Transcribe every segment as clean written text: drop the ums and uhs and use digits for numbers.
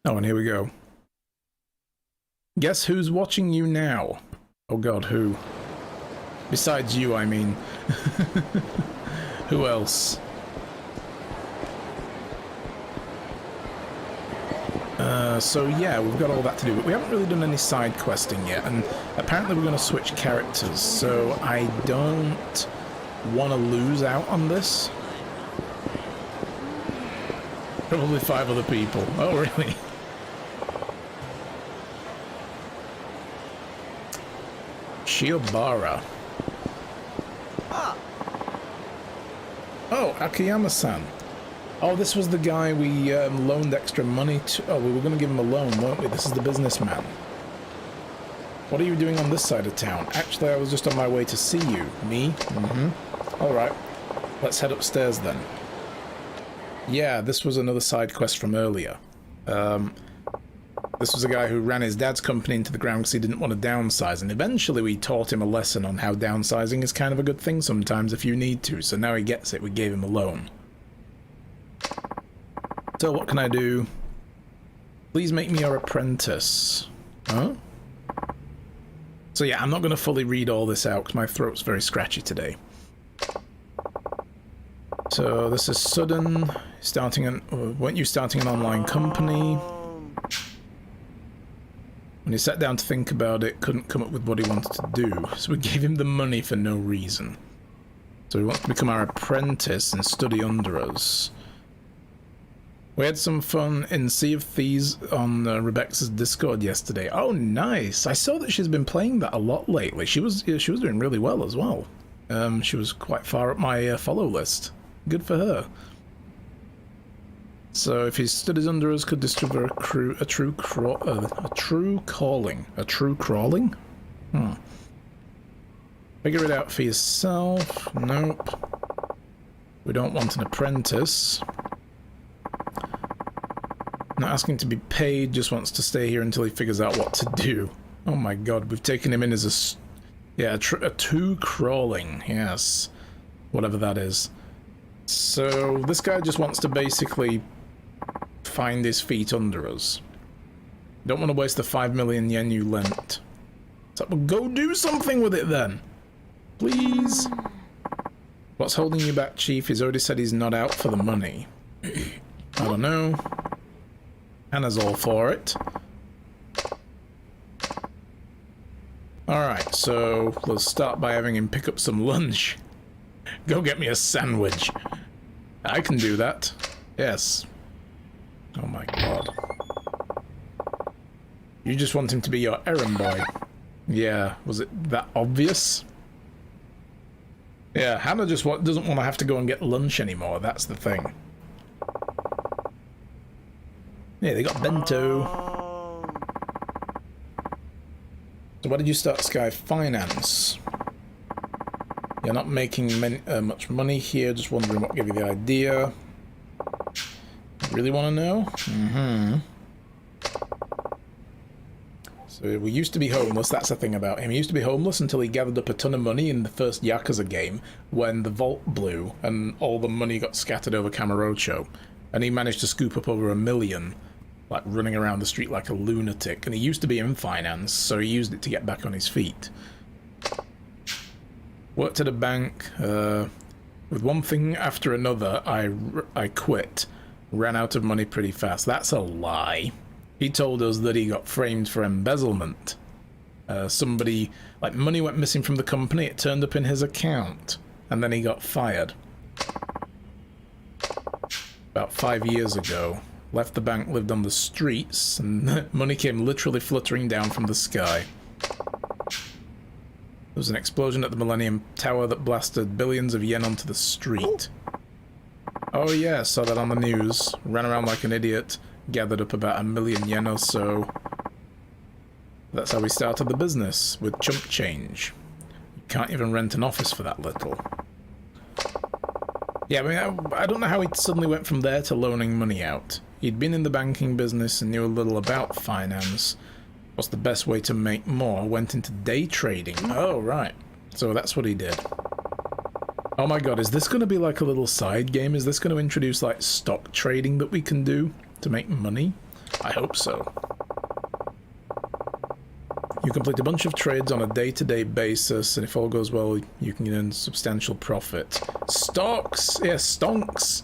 Oh, and here we go. Guess who's watching you now? Oh god, who? Besides you, I mean. Who else? So yeah, we've got all that to do, but we haven't really done any side questing yet, and apparently we're going to switch characters, so I don't want to lose out on this. Probably 5 other people. Oh, really? Shiobara. Oh, Akiyama-san. Oh, this was the guy we loaned extra money to. Oh, we were going to give him a loan, weren't we? This is the businessman. What are you doing on this side of town? Actually, I was just on my way to see you. Me? Mm-hmm. All right. Let's head upstairs then. Yeah, this was another side quest from earlier. This was a guy who ran his dad's company into the ground because he didn't want to downsize, and eventually we taught him a lesson on how downsizing is kind of a good thing sometimes if you need to, so now he gets it. We gave him a loan. So what can I do? Please make me your apprentice. Huh? So yeah, I'm not going to fully read all this out because my throat's very scratchy today. So this is Sudden, weren't you starting an online company? When he sat down to think about it, couldn't come up with what he wanted to do, so we gave him the money for no reason. So he wants to become our apprentice and study under us. We had some fun in Sea of Thieves on Rebecca's Discord yesterday. Oh, nice! I saw that she's been playing that a lot lately. She was doing really well as well. She was quite far up my follow list. Good for her. So if he studies under us, could discover a true calling. A true crawling? Figure it out for yourself. Nope. We don't want an apprentice. Not asking to be paid, just wants to stay here until he figures out what to do. Oh my god, we've taken him in as a true crawling, yes. Whatever that is. So this guy just wants to basically find his feet under us. Don't want to waste the 5 million yen you lent. So go do something with it then. Please. What's holding you back, Chief? He's already said he's not out for the money. I don't know. Hannah's all for it. Alright, so let's start by having him pick up some lunch. Go get me a sandwich. I can do that. Yes. Oh my god. You just want him to be your errand boy. Yeah, was it that obvious? Yeah, Hannah just doesn't want to have to go and get lunch anymore, that's the thing. Yeah, they got bento. So why did you start Sky Finance? You're not making much money here, just wondering what gave you the idea. Really want to know? Mm-hmm. So we used to be homeless, that's the thing about him. He used to be homeless until he gathered up a ton of money in the first Yakuza game when the vault blew and all the money got scattered over Kamurocho. And he managed to scoop up over 1 million, like running around the street like a lunatic. And he used to be in finance, so he used it to get back on his feet. Worked at a bank. With one thing after another, I quit. Ran out of money pretty fast. That's a lie. He told us that he got framed for embezzlement. Somebody, like, money went missing from the company, it turned up in his account, and then he got fired. About 5 years ago. Left the bank, lived on the streets, and money came literally fluttering down from the sky. There was an explosion at the Millennium Tower that blasted billions of yen onto the street. Oh yeah, saw that on the news. Ran around like an idiot. Gathered up about 1 million yen or so. That's how we started the business, with chump change. You can't even rent an office for that little. Yeah, I mean, I don't know how he suddenly went from there to loaning money out. He'd been in the banking business and knew a little about finance. What's the best way to make more? Went into day trading. Oh, right. So that's what he did. Oh my god, is this going to be like a little side game? Is this going to introduce like stock trading that we can do to make money? I hope so. You complete a bunch of trades on a day-to-day basis, and if all goes well, you can earn substantial profit. Stocks! Yeah, stonks!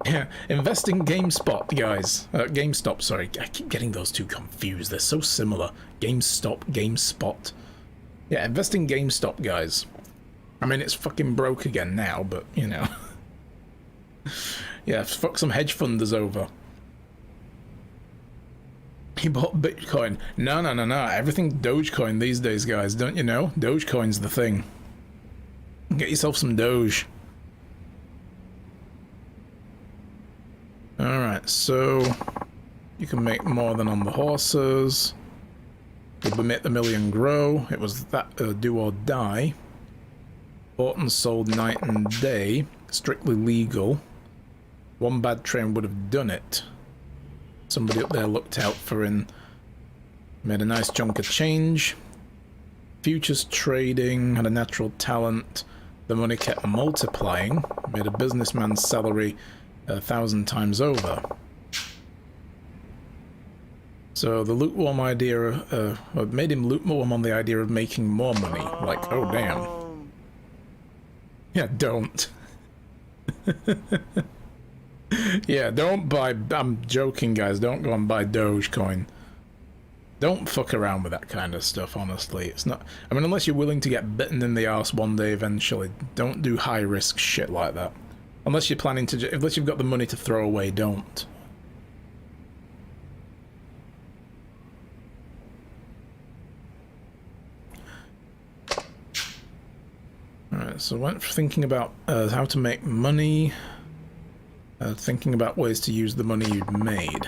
Yeah, invest in GameSpot, guys. GameStop, sorry. I keep getting those two confused. They're so similar. GameStop, GameSpot. Yeah, invest in GameStop, guys. I mean, it's fucking broke again now, but, you know. Yeah, fuck some hedge funders over. He bought Bitcoin. No. Everything Dogecoin these days, guys. Don't you know? Dogecoin's the thing. Get yourself some Doge. Alright, so you can make more than on the horses. Did we make the million grow? It was that do or die. Bought and sold night and day. Strictly legal. One bad train would have done it. Somebody up there looked out for and made a nice chunk of change. Futures trading, had a natural talent. The money kept multiplying. Made a businessman's salary 1,000 times over. So the lukewarm idea made him lukewarm on the idea of making more money. Like, oh damn. Yeah, don't. Yeah, don't buy... I'm joking, guys. Don't go and buy Dogecoin. Don't fuck around with that kind of stuff, honestly. It's not... I mean, unless you're willing to get bitten in the arse one day eventually, don't do high-risk shit like that. Unless you're planning to... Unless you've got the money to throw away, don't. Alright, so went thinking about how to make money... thinking about ways to use the money you'd made.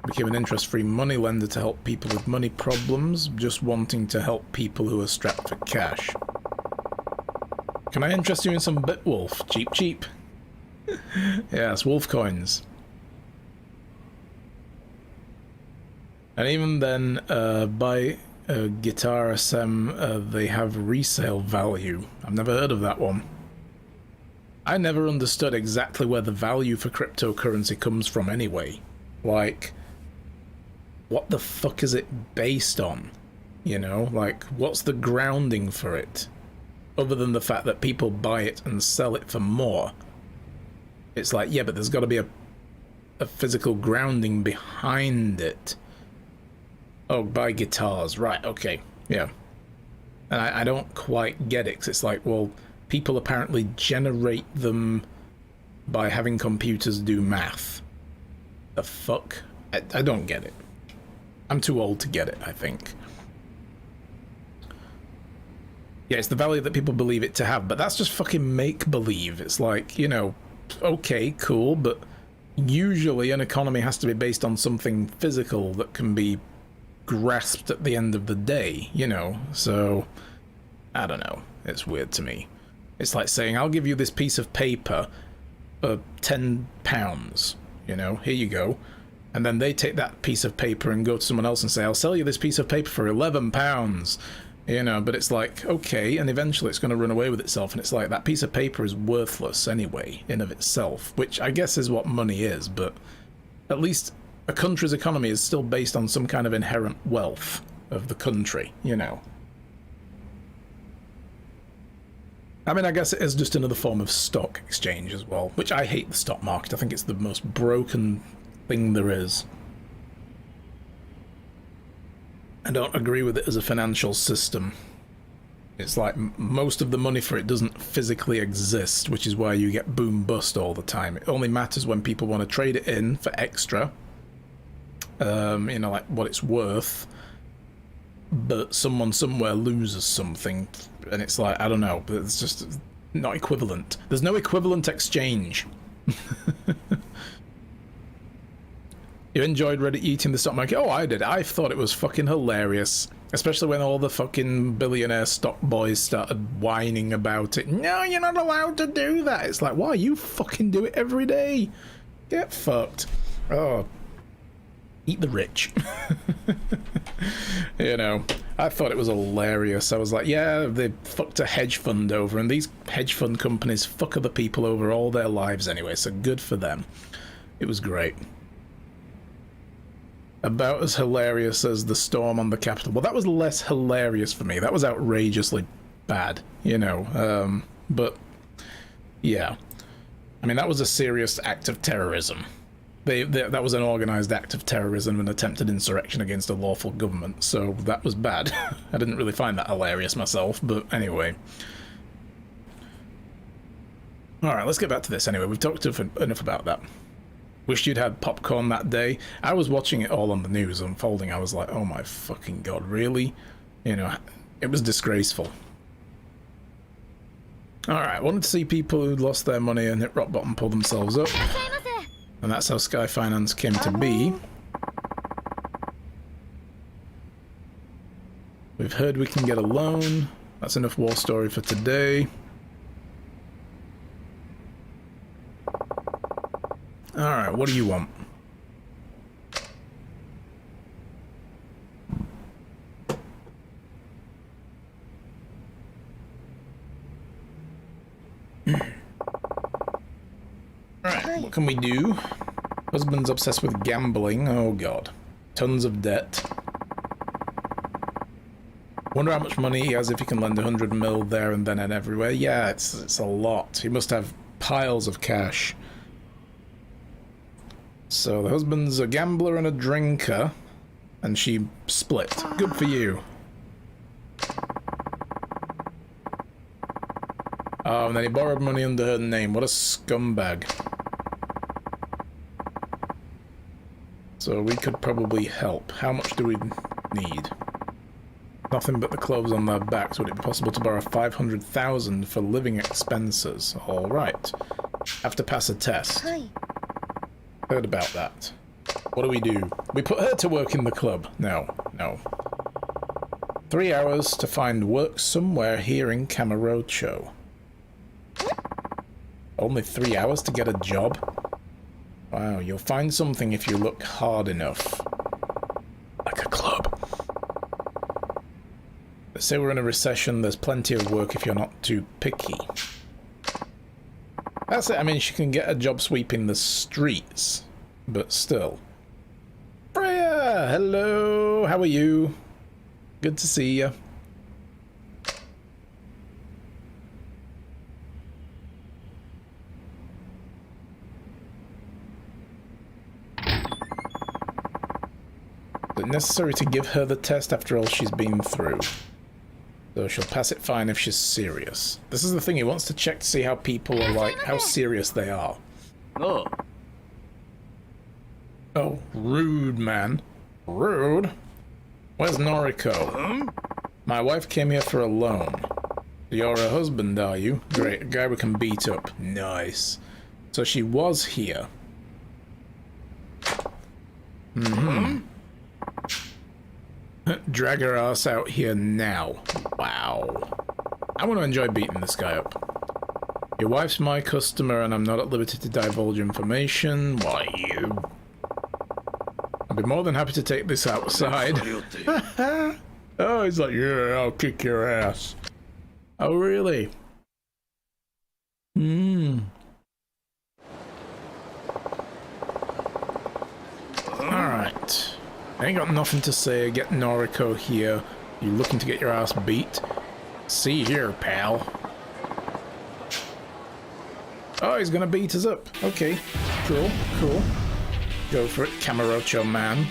Became an interest-free money lender to help people with money problems, just wanting to help people who are strapped for cash. Can I interest you in some Bitwolf? Cheap. Yes, wolf coins. And even then, buy Guitar SM, they have resale value. I've never heard of that one. I never understood exactly where the value for cryptocurrency comes from anyway. Like, what the fuck is it based on? You know, like, what's the grounding for it? Other than the fact that people buy it and sell it for more. It's like, yeah, but there's got to be a physical grounding behind it. Oh, buy guitars. Right, okay, yeah. And I don't quite get it, 'cause it's like, well... People apparently generate them by having computers do math. The fuck? I don't get it. I'm too old to get it, I think. Yeah, it's the value that people believe it to have, but that's just fucking make-believe. It's like, you know, okay, cool, but usually an economy has to be based on something physical that can be grasped at the end of the day, you know? So, I don't know. It's weird to me. It's like saying, I'll give you this piece of paper for £10, you know, here you go. And then they take that piece of paper and go to someone else and say, I'll sell you this piece of paper for £11, you know, but it's like, okay, and eventually it's going to run away with itself, and it's like, that piece of paper is worthless anyway, in of itself, which I guess is what money is, but at least a country's economy is still based on some kind of inherent wealth of the country, you know. I mean, I guess it is just another form of stock exchange as well, which I hate the stock market. I think it's the most broken thing there is. I don't agree with it as a financial system. It's like most of the money for it doesn't physically exist, which is why you get boom bust all the time. It only matters when people want to trade it in for extra, you know, like what it's worth. But someone somewhere loses something, and it's like, I don't know, but it's just not equivalent. There's no equivalent exchange. You enjoyed Reddit eating the stock market? Oh, I did. I thought it was fucking hilarious. Especially when all the fucking billionaire stock boys started whining about it. No, you're not allowed to do that. It's like, why? You fucking do it every day. Get fucked. Oh. Eat the rich. You know, I thought it was hilarious. I was like, yeah, they fucked a hedge fund over, and these hedge fund companies fuck other people over all their lives anyway, so good for them. It was great. About as hilarious as the storm on the Capitol. Well, that was less hilarious for me. That was outrageously bad, you know. But, yeah. I mean, that was a serious act of terrorism. That was an organized act of terrorism and attempted insurrection against a lawful government, so that was bad. I didn't really find that hilarious myself, but anyway. Alright, let's get back to this anyway. We've talked enough about that. Wished you'd had popcorn that day. I was watching it all on the news unfolding. I was like, oh my fucking god, really? You know, it was disgraceful. Alright, wanted to see people who'd lost their money and hit rock bottom pull themselves up. And that's how Sky Finance came to be. We've heard we can get a loan. That's enough war story for today. Alright, what do you want? Alright, what can we do? Husband's obsessed with gambling. Oh god. Tons of debt. Wonder how much money he has if he can lend 100 mil there and then and everywhere. Yeah, it's a lot. He must have piles of cash. So the husband's a gambler and a drinker, and she split. Good for you. Oh, and then he borrowed money under her name. What a scumbag. So we could probably help. How much do we need? Nothing but the clothes on their backs. Would it be possible to borrow 500,000 for living expenses? All right. Have to pass a test. Heard about that. What do? We put her to work in the club. No. 3 hours to find work somewhere here in Camarocho. Only 3 hours to get a job? Wow, you'll find something if you look hard enough. Like a club. They say we're in a recession, there's plenty of work if you're not too picky. That's it, I mean, she can get a job sweeping the streets, but still. Freya! Hello, how are you? Good to see you. Is it necessary to give her the test after all she's been through? So she'll pass it fine if she's serious. This is the thing, he wants to check to see how people are like, how serious they are. Oh. Oh, rude, man. Rude? Where's Noriko? My wife came here for a loan. You're her husband, are you? Great, a guy we can beat up. Nice. So she was here. Drag her ass out here now. Wow. I want to enjoy beating this guy up. Your wife's my customer and I'm not at liberty to divulge information. Why, you... I'd be more than happy to take this outside. Oh, he's like, yeah, I'll kick your ass. Oh, really? Alright. I ain't got nothing to say. Get Noriko here. You looking to get your ass beat? See here, pal. Oh, he's gonna beat us up. Okay. Cool. Go for it, Camarocho man.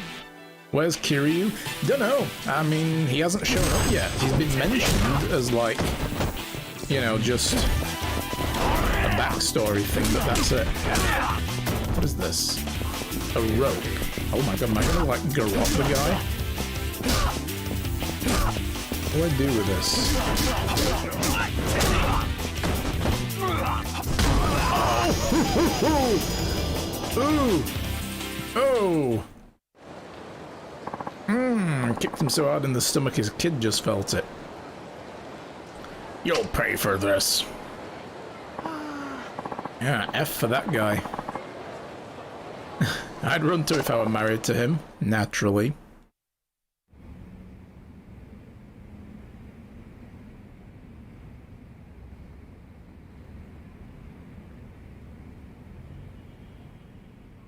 Where's Kiryu? Dunno. I mean, he hasn't shown up yet. He's been mentioned as like, you know, just a backstory thing, but that's it. What is this? A rope. Oh my god, am I gonna like garrot the guy? What do I do with this? Oh! Oh! Kicked him so hard in the stomach his kid just felt it. You'll pay for this. Yeah, F for that guy. I'd run to if I were married to him, naturally.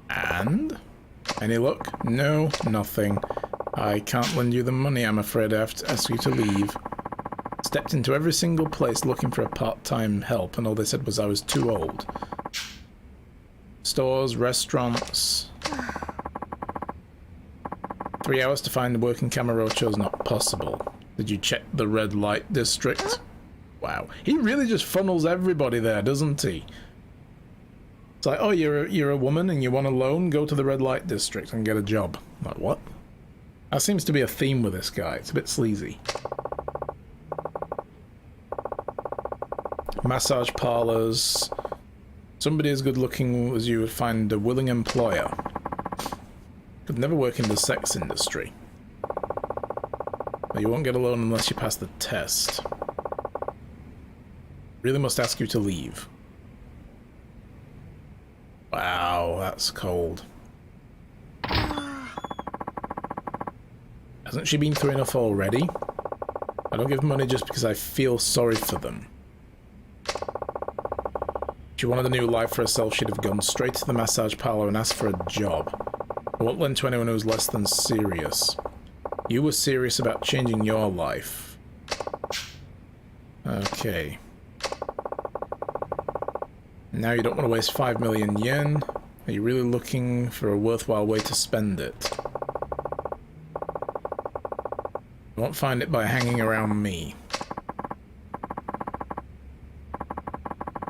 And Any luck? No, nothing. I can't lend you the money, I'm afraid I have to ask you to leave. Stepped into every single place looking for a part-time help, and all they said was I was too old. Stores, restaurants. 3 hours to find a working Camarocho is not possible. Did you check the red light district? Wow. He really just funnels everybody there, doesn't he? It's like, oh, you're a woman and you want a loan? Go to the red light district and get a job. Like, what? That seems to be a theme with this guy. It's a bit sleazy. Massage parlors. Somebody as good looking as you would find a willing employer. Could never work in the sex industry. But you won't get a loan unless you pass the test. Really must ask you to leave. Wow, that's cold. Hasn't she been through enough already? I don't give money just because I feel sorry for them. If she wanted a new life for herself, she'd have gone straight to the massage parlor and asked for a job. I won't lend to anyone who's less than serious. You were serious about changing your life. Okay. Now you don't want to waste 5 million yen. Are you really looking for a worthwhile way to spend it? You won't find it by hanging around me.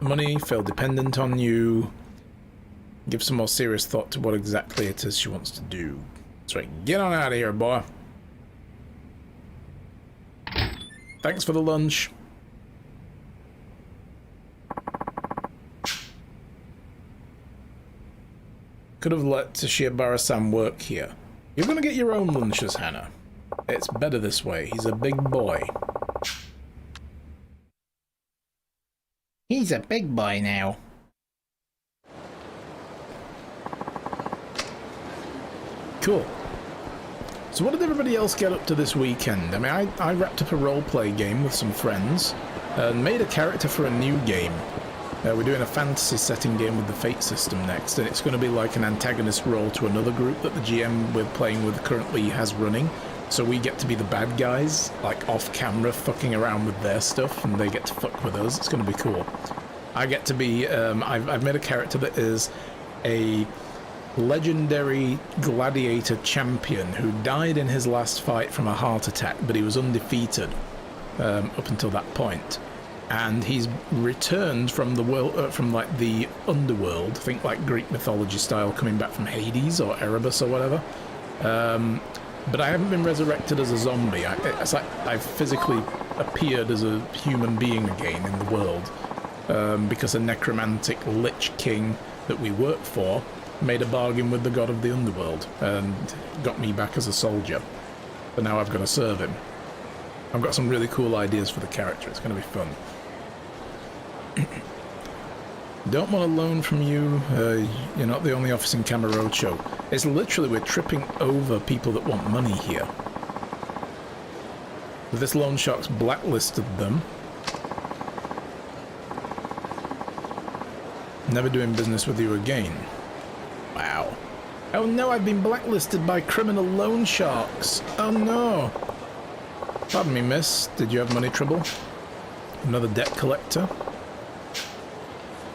Money, feel dependent on you. Give some more serious thought to what exactly it is she wants to do. That's right, get on out of here, boy. Thanks for the lunch. Could have let Toshiobara-san work here. You're gonna get your own lunches, Hannah. It's better this way. He's a big boy. He's a big boy now. Cool. So what did everybody else get up to this weekend? I mean, I wrapped up a roleplay game with some friends and made a character for a new game. We're doing a fantasy setting game with the Fate system next, and it's going to be like an antagonist role to another group that the GM we're playing with currently has running. So we get to be the bad guys, like off camera, fucking around with their stuff, and they get to fuck with us. It's going to be cool. I get to be, I've made a character that is a legendary gladiator champion who died in his last fight from a heart attack, but he was undefeated up until that point. And he's returned from the world, from like the underworld, think like Greek mythology style, coming back from Hades or Erebus or whatever. But I haven't been resurrected as a zombie. It's like I've physically appeared as a human being again in the world, because a necromantic lich king that we work for made a bargain with the god of the underworld and got me back as a soldier. But now I've got to serve him. I've got some really cool ideas for the character. It's going to be fun. Don't want a loan from you. You're not the only office in Camarocho. It's literally, we're tripping over people that want money here. This loan shark's blacklisted them. Never doing business with you again. Wow. Oh no, I've been blacklisted by criminal loan sharks. Oh no. Pardon me, miss. Did you have money trouble? Another debt collector?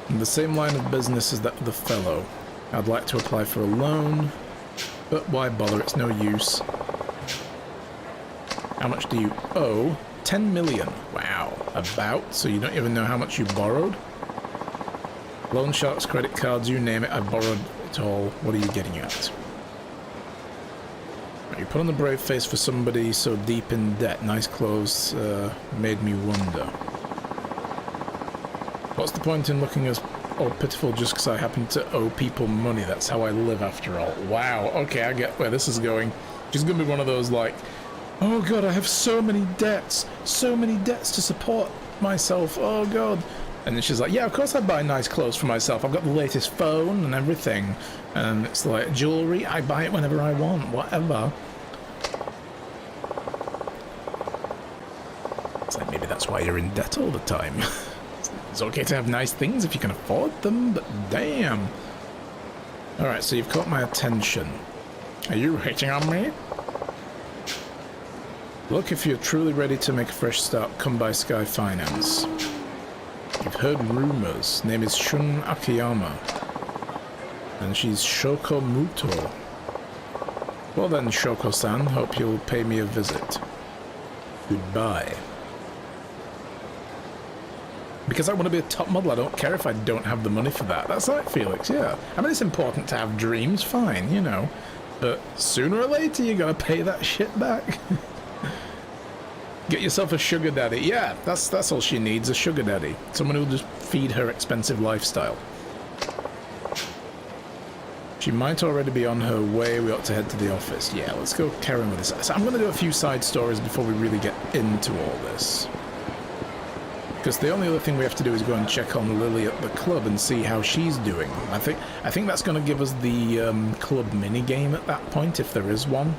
In the same line of business as that other fellow. I'd like to apply for a loan, but why bother? It's no use. How much do you owe? 10 million. Wow. About? So you don't even know how much you borrowed? Loan sharks, credit cards, you name it, I borrowed it all. What are you getting at? You put on the brave face for somebody so deep in debt. Nice clothes made me wonder. What's the point in looking as all pitiful just because I happen to owe people money? That's how I live after all. Wow, okay, I get where this is going. She's going to be one of those like, oh god, I have so many debts to support myself, oh god. And then she's like, yeah, of course I buy nice clothes for myself. I've got the latest phone and everything. And it's like, jewelry, I buy it whenever I want, whatever. It's like, maybe that's why you're in debt all the time. It's okay to have nice things if you can afford them, but damn. Alright, so you've caught my attention. Are you hating on me? Look, if you're truly ready to make a fresh start, come by Sky Finance. You've heard rumors. Name is Shun Akiyama. And she's Shoko Muto. Well then, Shoko-san, hope you'll pay me a visit. Goodbye. Because I want to be a top model, I don't care if I don't have the money for that. That's right, Felix, yeah. I mean, it's important to have dreams, fine, you know. But sooner or later, you gotta pay that shit back. Get yourself a sugar daddy. Yeah, that's all she needs, a sugar daddy. Someone who'll just feed her expensive lifestyle. She might already be on her way. We ought to head to the office. Yeah, let's go carry on with this. So I'm going to do a few side stories before we really get into all this. Because the only other thing we have to do is go and check on Lily at the club and see how she's doing. I think that's going to give us the club minigame at that point, if there is one.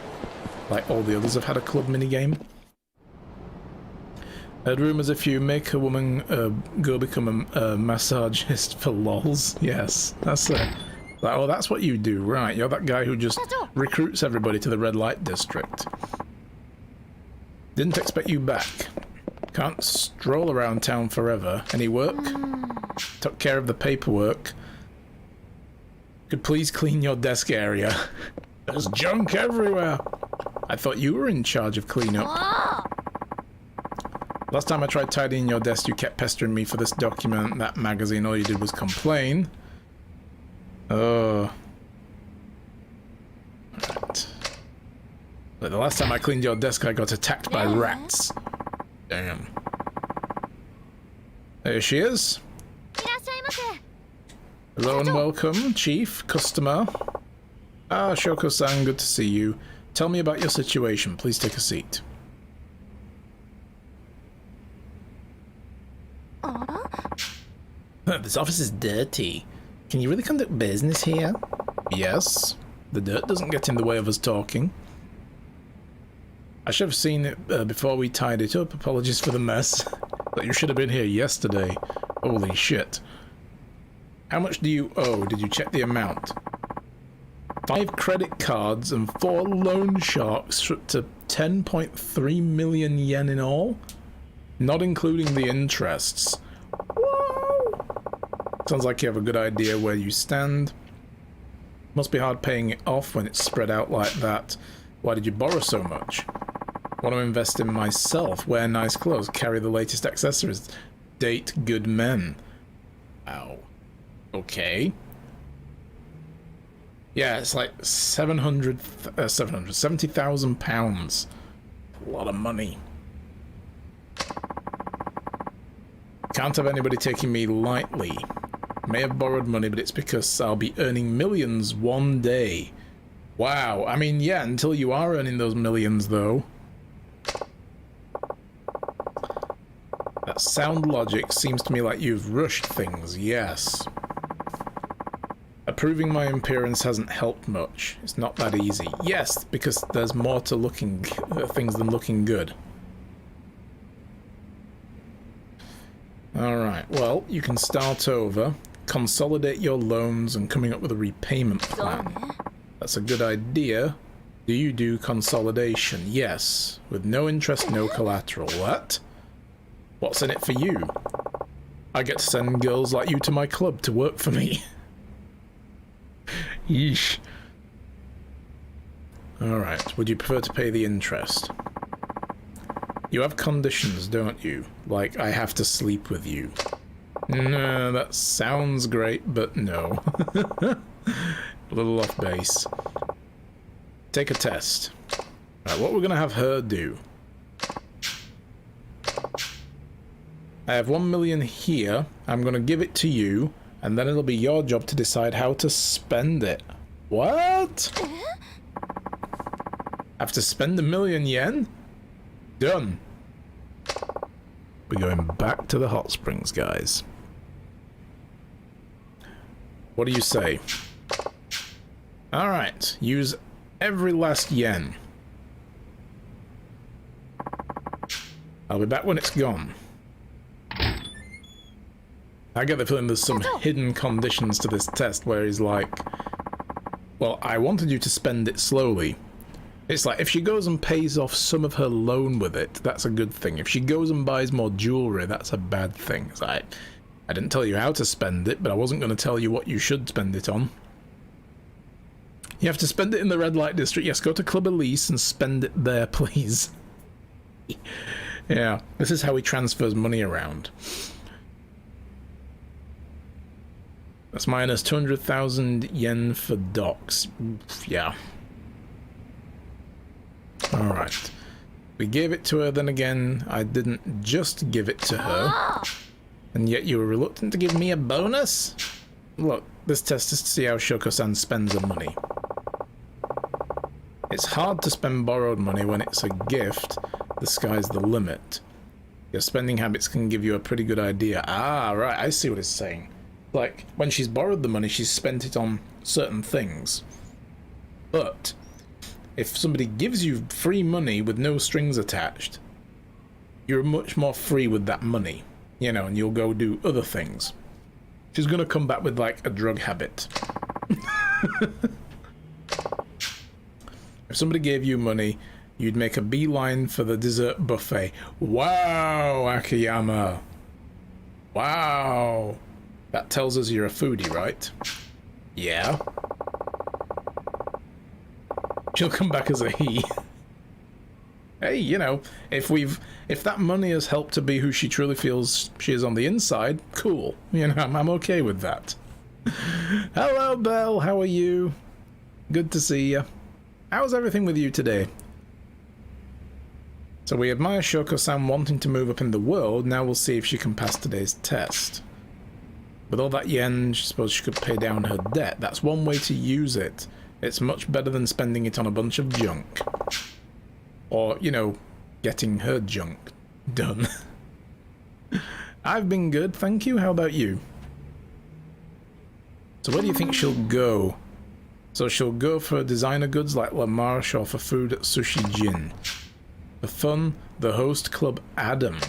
Like all the others have had a club minigame. Heard rumours if you make a woman go become a massagist for lols. Yes, that's it. Like, oh, that's what you do, right? You're that guy who just recruits everybody to the red light district. Didn't expect you back. Can't stroll around town forever. Any work? Took care of the paperwork. Could please clean your desk area. There's junk everywhere. I thought you were in charge of cleanup. Last time I tried tidying your desk, you kept pestering me for this document, that magazine. All you did was complain. Oh. Alright. But the last time I cleaned your desk, I got attacked by rats. Damn. There she is. Hello and welcome, Chief, customer. Ah, Shoko-san, good to see you. Tell me about your situation. Please take a seat. This office is dirty. Can you really conduct business here? Yes. The dirt doesn't get in the way of us talking. I should have seen it before we tied it up. Apologies for the mess. But you should have been here yesterday. Holy shit. How much do you owe? Did you check the amount? 5 credit cards and 4 loan sharks for up to 10.3 million yen in all? Not including the interests. Whoa! Sounds like you have a good idea where you stand. Must be hard paying it off when it's spread out like that. Why did you borrow so much? Want to invest in myself, wear nice clothes, carry the latest accessories, date good men. Ow. Okay. Yeah, it's like 70,000 pounds. A lot of money. Can't have anybody taking me lightly. May have borrowed money, but it's because I'll be earning millions one day. Wow, I mean, yeah, until you are earning those millions, though. That sound logic seems to me like you've rushed things, yes. Approving my appearance hasn't helped much. It's not that easy. Yes, because there's more to looking things than looking good. Alright, well, you can start over, consolidate your loans, and coming up with a repayment plan. That's a good idea. Do you do consolidation? Yes. With no interest, no collateral. What? What's in it for you? I get to send girls like you to my club to work for me. Yeesh. Alright, would you prefer to pay the interest? You have conditions, don't you? Like, I have to sleep with you. No, that sounds great, but no. A little off base. Take a test. Right, what we're gonna have her do. I have 1 million here. I'm gonna give it to you, and then it'll be your job to decide how to spend it. What? Have to spend 1 million yen? Done. We're going back to the hot springs, guys. What do you say? Alright, use every last yen. I'll be back when it's gone. I get the feeling there's some hidden conditions to this test where he's like, Well, I wanted you to spend it slowly. It's like, if she goes and pays off some of her loan with it, that's a good thing. If she goes and buys more jewellery, that's a bad thing. It's like, I didn't tell you how to spend it, but I wasn't going to tell you what you should spend it on. You have to spend it in the red light district. Yes, go to Club Elise and spend it there, please. Yeah, this is how he transfers money around. That's minus 200,000 yen for docks. Oof, yeah. Alright. We gave it to her, then again, I didn't just give it to her. And yet you were reluctant to give me a bonus? Look, this test is to see how Shoko-san spends her money. It's hard to spend borrowed money when it's a gift. The sky's the limit. Your spending habits can give you a pretty good idea. Ah, right, I see what it's saying. Like, when she's borrowed the money, she's spent it on certain things. But if somebody gives you free money with no strings attached, you're much more free with that money, you know, and you'll go do other things. She's gonna come back with, like, a drug habit. If somebody gave you money, you'd make a beeline for the dessert buffet. Wow, Akiyama. Wow. That tells us you're a foodie, right? Yeah. She'll come back as a he. Hey, you know, if that money has helped to be who she truly feels she is on the inside, cool. You know, I'm okay with that. Hello, Belle. How are you? Good to see you. How's everything with you today? So we admire Shoko-san wanting to move up in the world. Now we'll see if she can pass today's test. With all that yen, I suppose she could pay down her debt. That's one way to use it. It's much better than spending it on a bunch of junk. Or, you know, getting her junk done. I've been good, thank you. How about you? So where do you think she'll go? So she'll go for designer goods like La Marche or for food at Sushi Jin. For fun, the host club Adam.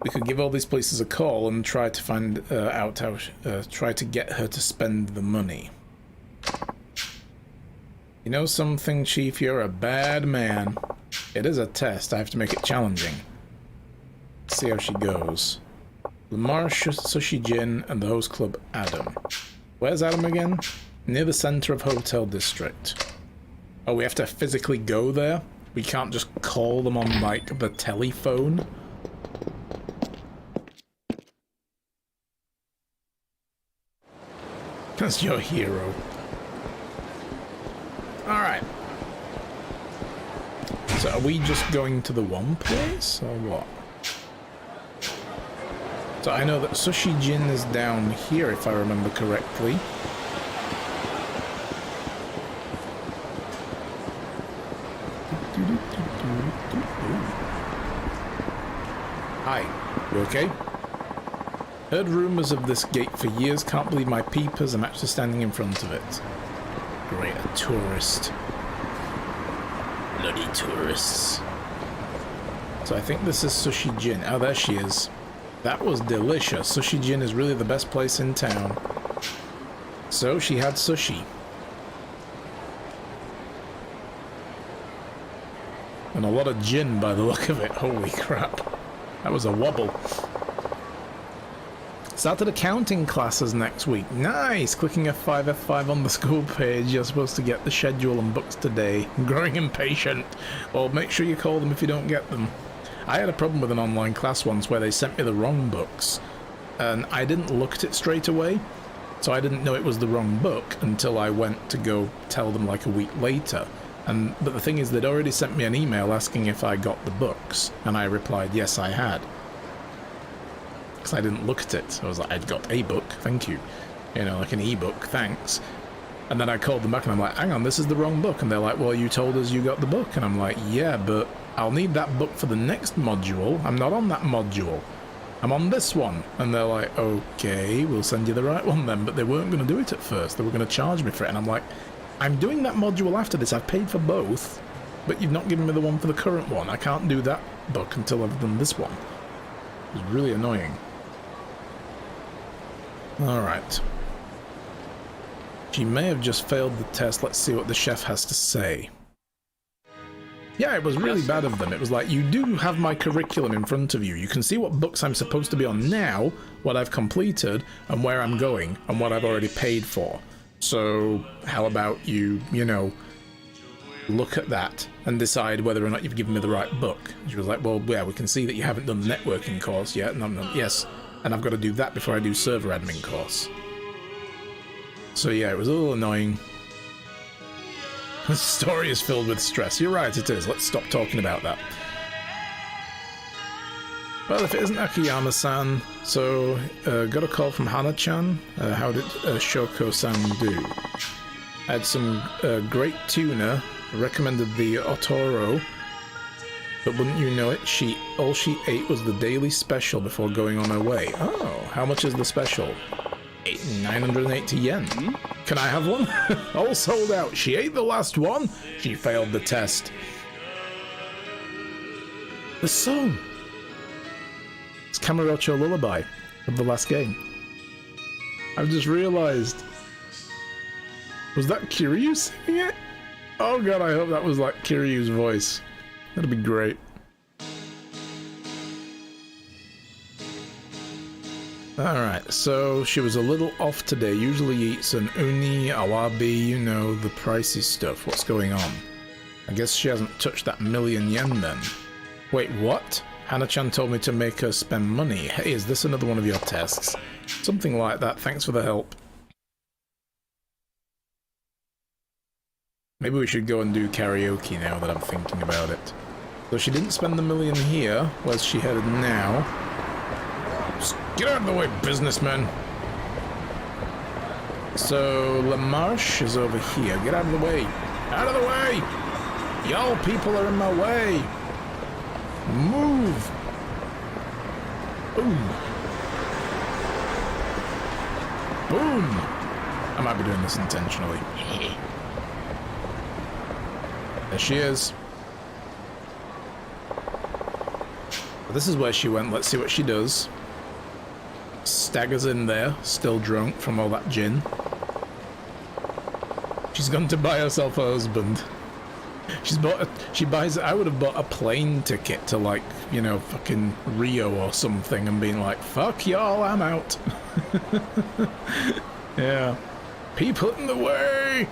We could give all these places a call and try to find out how, try to get her to spend the money. You know something, Chief? You're a bad man. It is a test. I have to make it challenging. Let's see how she goes. La Marche, Sushi Jin, and the host club Adam. Where's Adam again? Near the center of Hotel District. Oh, we have to physically go there? We can't just call them on, like, the telephone? That's your hero. Alright. So are we just going to the one place, or what? So I know that Sushi Jin is down here, if I remember correctly. Hi, you okay? Heard rumours of this gate for years, can't believe my peepers, I'm actually standing in front of it. Great, a tourist. Bloody tourists. So I think this is Sushi Jin. Oh, there she is. That was delicious. Sushi Jin is really the best place in town. So she had sushi. And a lot of gin by the look of it. Holy crap. That was a wobble. Started accounting classes next week. Nice! Clicking F5, F5 on the school page. You're supposed to get the schedule and books today. I'm growing impatient. Well, make sure you call them if you don't get them. I had a problem with an online class once where they sent me the wrong books. And I didn't look at it straight away. So I didn't know it was the wrong book until I went to go tell them like a week later. But the thing is, they'd already sent me an email asking if I got the books. And I replied, yes, I had. Because I didn't look at it. I was like, I'd got a book, thank you. You know, like an e-book, thanks. And then I called them back and I'm like, hang on, this is the wrong book. And they're like, well, you told us you got the book. And I'm like, yeah, but I'll need that book for the next module. I'm not on that module. I'm on this one. And they're like, okay, we'll send you the right one then. But they weren't going to do it at first. They were going to charge me for it. And I'm like, I'm doing that module after this. I've paid for both. But you've not given me the one for the current one. I can't do that book until I've done this one. It was really annoying. Alright. She may have just failed the test. Let's see what the chef has to say. Yeah, it was really bad of them. It was like, you do have my curriculum in front of you. You can see what books I'm supposed to be on now, what I've completed, and where I'm going, and what I've already paid for. So, how about you, you know, look at that and decide whether or not you've given me the right book. She was like, well, yeah, we can see that you haven't done the networking course yet. And I'm like, yes, and I've got to do that before I do server admin course. So yeah, it was a little annoying. The story is filled with stress. You're right, it is. Let's stop talking about that. Well, if it isn't Akiyama-san, so got a call from Hana-chan. How did Shoko-san do? I had some great tuna. Recommended the Otoro, but wouldn't you know it, all she ate was the daily special before going on her way. Oh, how much is the special? 980 yen. Can I have one? All sold out. She ate the last one. She failed the test. The song. It's Kamurocho Lullaby of the last game. I've just realized. Was that Kiryu singing it? Oh god, I hope that was like Kiryu's voice. That'd be great. Alright, so she was a little off today. Usually eats an uni, awabi, you know, the pricey stuff. What's going on? I guess she hasn't touched that 1,000,000 yen then. Wait, what? Hana-chan told me to make her spend money. Hey, is this another one of your tests? Something like that, thanks for the help. Maybe we should go and do karaoke now that I'm thinking about it. So she didn't spend the 1,000,000 here. Where's she headed now? Just get out of the way, businessman! So, La Marche is over here. Get out of the way! Out of the way! Y'all people are in my way! Move! Boom! Boom! I might be doing this intentionally. There she is. This is where she went. Let's see what she does. Staggers in there, still drunk from all that gin. She's gone to buy herself a husband. She buys, I would have bought a plane ticket to, like, you know, fucking Rio or something and been like, fuck y'all, I'm out. Yeah. People in the way!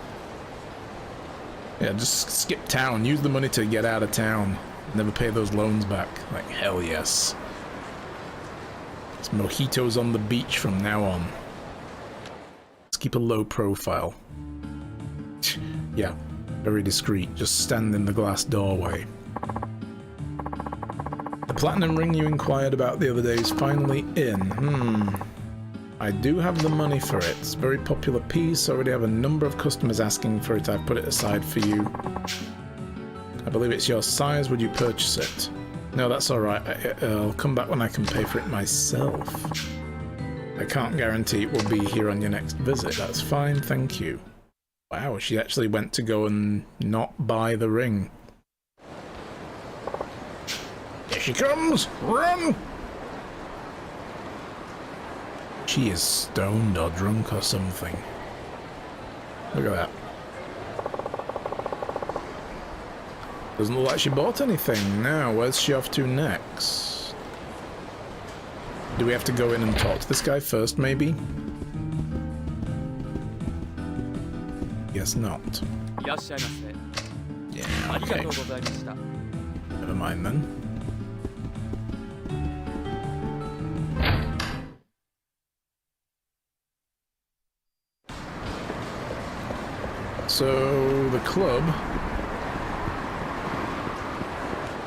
Yeah, just skip town. Use the money to get out of town. Never pay those loans back. Like, hell yes. It's mojitos on the beach from now on. Let's keep a low profile. Yeah, very discreet. Just stand in the glass doorway. The platinum ring you inquired about the other day is finally in. I do have the money for it. It's a very popular piece. Already have a number of customers asking for it. I've put it aside for you. I believe it's your size. Would you purchase it? No, that's alright. I'll come back when I can pay for it myself. I can't guarantee it will be here on your next visit. That's fine, thank you. Wow, she actually went to go and not buy the ring. Here she comes! Run! She is stoned or drunk or something. Look at that. Doesn't look like she bought anything. Now, where's she off to next? Do we have to go in and talk to this guy first, maybe? Guess not. Yeah, okay. Never mind then. So, the club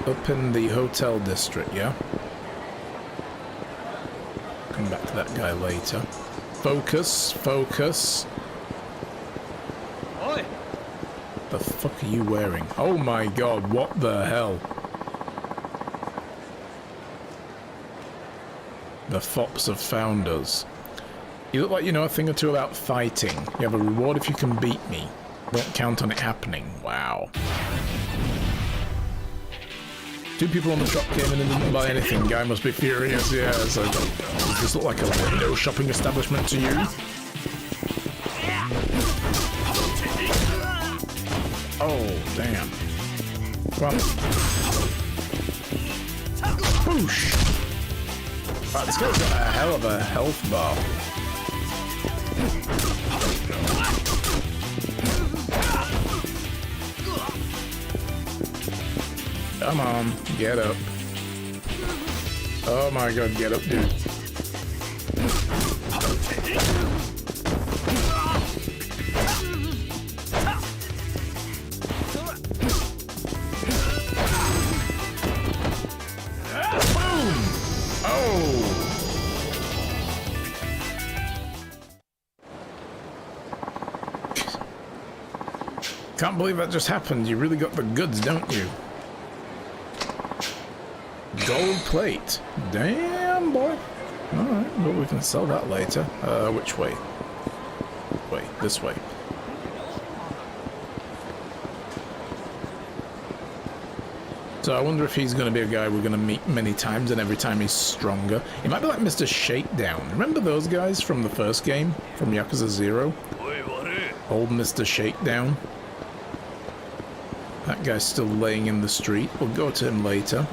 up in the hotel district, yeah? Come back to that guy later. Focus, focus. Oi! The fuck are you wearing? Oh my god, what the hell? The fops have found us. You look like you know a thing or two about fighting. You have a reward if you can beat me. Don't count on it happening. Wow. Two people on the shop came in and didn't buy anything. Guy must be furious. Yeah, so does this look like a window shopping establishment to you? Oh, damn. Come on. Boosh! Right, this guy's got a hell of a health bar. Come on, get up. Oh my god, get up, dude. Boom! Oh! Can't believe that just happened. You really got the goods, don't you? Gold plate. Damn, boy. Alright, well, we can sell that later. Which way? Wait, this way. So I wonder if he's going to be a guy we're going to meet many times, and every time he's stronger. He might be like Mr. Shakedown. Remember those guys from the first game? From Yakuza 0? Old Mr. Shakedown. That guy's still laying in the street. We'll go to him later.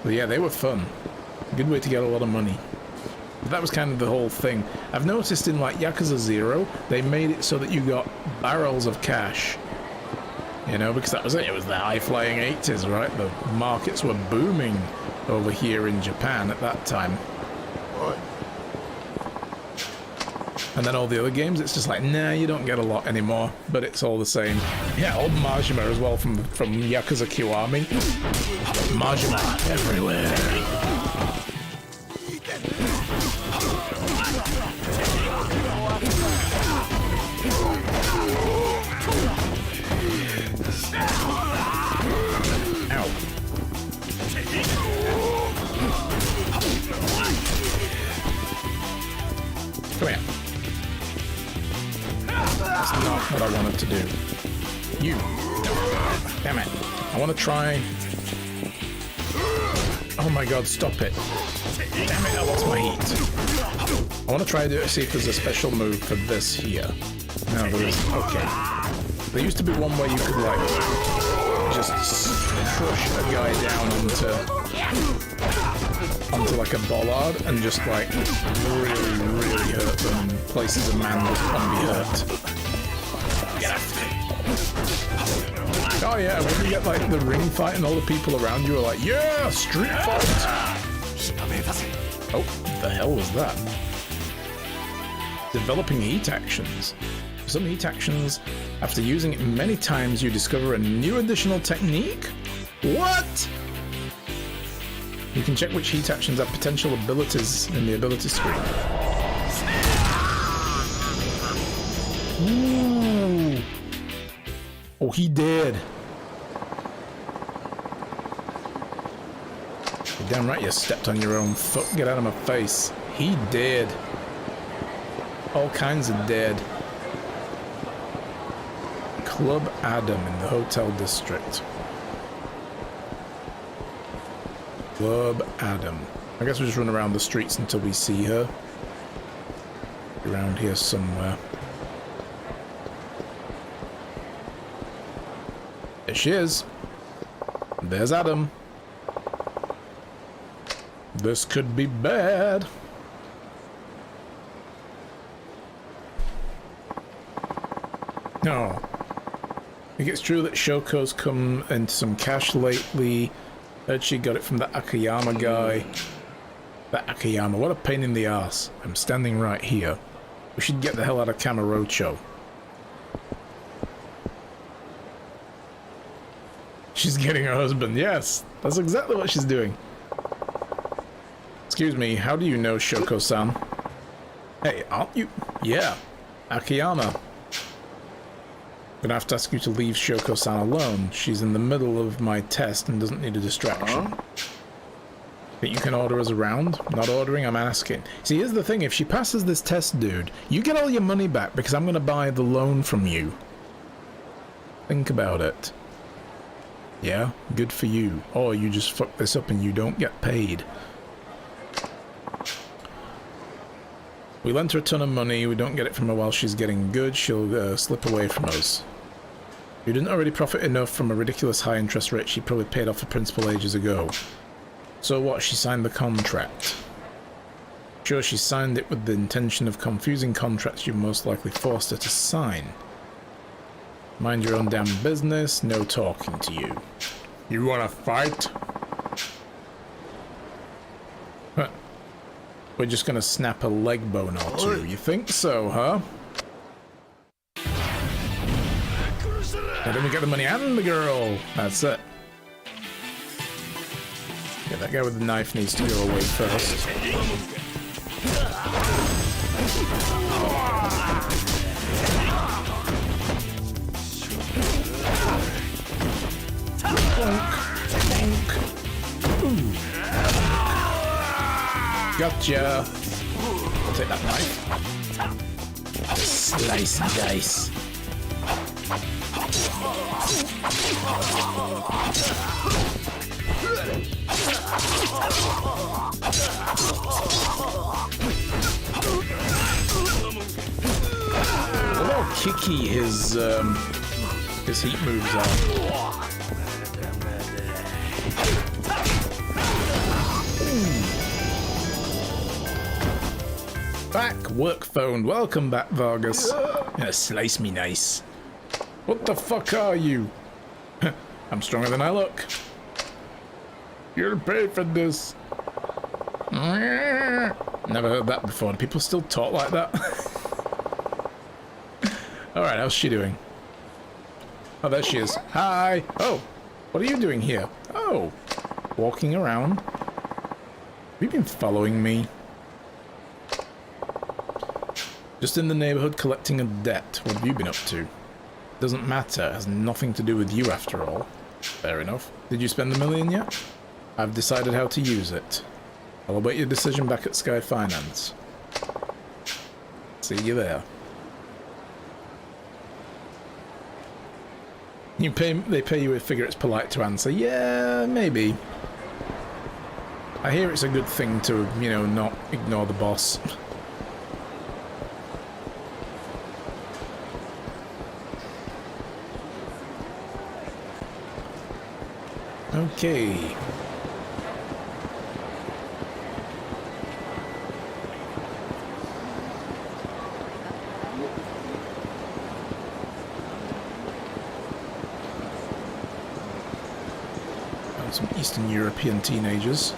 But yeah, they were fun. Good way to get a lot of money. But that was kind of the whole thing. I've noticed in like Yakuza 0, they made it so that you got barrels of cash. You know, because that was it. It was the high-flying 80s, right? The markets were booming over here in Japan at that time. And then all the other games, it's just like, nah, you don't get a lot anymore, but it's all the same. Yeah, old Majima as well from Yakuza Kiwami. Majima everywhere. Ow. Come here. That's not what I wanted to do. You. Damn it. I want to try... Oh my god, stop it. Damn it, I lost my heat. I want to try to see if there's a special move for this here. No, there isn't. Okay. There used to be one where you could, like, just crush a guy down onto like a bollard and just, like, really, really hurt them in places a man would want to be hurt. Get up. Oh yeah, when you get like the ring fight and all the people around you are like, yeah, street fight! Oh, what the hell was that? Developing heat actions. For some heat actions, after using it many times, you discover a new additional technique? What? You can check which heat actions have potential abilities in the ability screen. Ooh. Oh, he did. You're damn right you stepped on your own foot. Get out of my face. He did. All kinds of dead. Club Adam in the Hotel District. Club Adam. I guess we'll just run around the streets until we see her. Around here somewhere. There she is. There's Adam. This could be bad. No. I think it's true that Shoko's come into some cash lately. Heard she got it from that Akiyama guy. That Akiyama, what a pain in the ass. I'm standing right here. We should get the hell out of Kamurocho. She's getting her husband. Yes, that's exactly what she's doing. Excuse me, how do you know Shoko-san? Hey, aren't you? Yeah, Akiyama. I'm gonna have to ask you to leave Shoko-san alone. She's in the middle of my test and doesn't need a distraction. But you can order us around? Not ordering, I'm asking. See, here's the thing, if she passes this test, dude, you get all your money back because I'm gonna buy the loan from you. Think about it. Yeah, good for you. Or you just fuck this up and you don't get paid. We lent her a ton of money, we don't get it from her while she's getting good, she'll slip away from us. If you didn't already profit enough from a ridiculous high interest rate, she probably paid off the principal ages ago. So what, she signed the contract. Sure, she signed it with the intention of confusing contracts you most likely forced her to sign. Mind your own damn business, no talking to you. You wanna fight? Huh. We're just gonna snap a leg bone or two, you think so, huh? And then we get the money and the girl. That's it. Yeah, that guy with the knife needs to go away first. Bonk. Bonk. Ooh. Gotcha. I'll take that knife. Slice and dice. Look how kicky his heat moves are. Back, work phone. Welcome back, Vargas. Yeah, slice me nice. What the fuck are you? I'm stronger than I look. You'll pay for this. Never heard that before. Do people still talk like that? Alright, how's she doing? Oh, there she is. Hi! Oh, what are you doing here? Oh, walking around. Have you been following me? Just in the neighborhood collecting a debt. What have you been up to? Doesn't matter. It has nothing to do with you after all. Fair enough. Did you spend the million yet? I've decided how to use it. I'll await your decision back at Sky Finance. See you there. They pay you a figure it's polite to answer. Yeah, maybe. I hear it's a good thing to, you know, not ignore the boss. Okay. Found some Eastern European teenagers.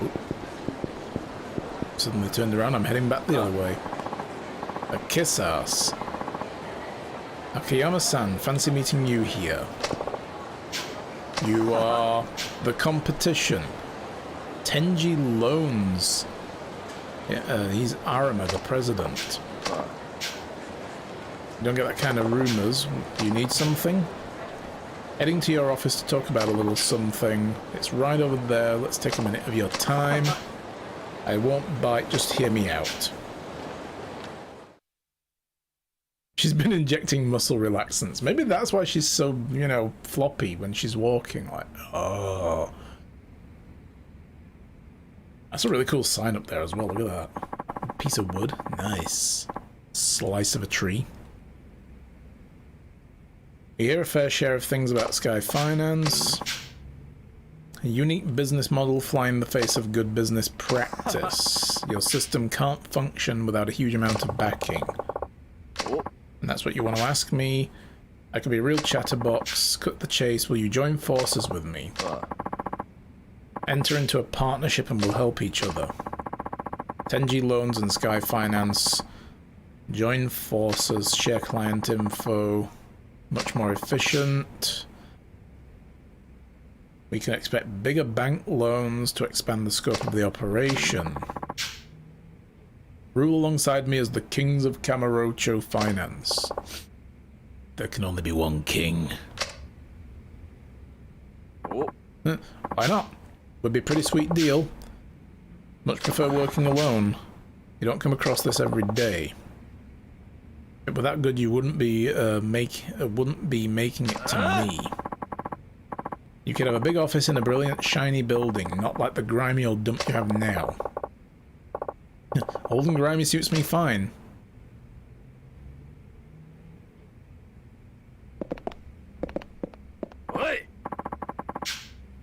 Ooh. Suddenly turned around, I'm heading back the other way. A kiss ass. Akiyama-san, fancy meeting you here. You are the competition. Tenji Loans. Yeah, he's Arima, the president. You don't get that kind of rumors. Do you need something? Heading to your office to talk about a little something. It's right over there. Let's take a minute of your time. I won't bite, just hear me out. She's been injecting muscle relaxants. Maybe that's why she's so, you know, floppy when she's walking. Like, oh. That's a really cool sign up there as well. Look at that. Piece of wood. Nice. Slice of a tree. You hear a fair share of things about Sky Finance. A unique business model flying in the face of good business practice. Your system can't function without a huge amount of backing. And that's what you want to ask me. I could be a real chatterbox. Cut the chase. Will you join forces with me? Enter into a partnership and we'll help each other. Tenji Loans and Sky Finance. Join forces. Share client info. Much more efficient. We can expect bigger bank loans to expand the scope of the operation. Rule alongside me as the kings of Kamurocho Finance. There can only be one king. Why not? Would be a pretty sweet deal. Much prefer working alone. You don't come across this every day. But with that good, you wouldn't be making it to me. You could have a big office in a brilliant, shiny building, not like the grimy old dump you have now. Old and grimy suits me fine.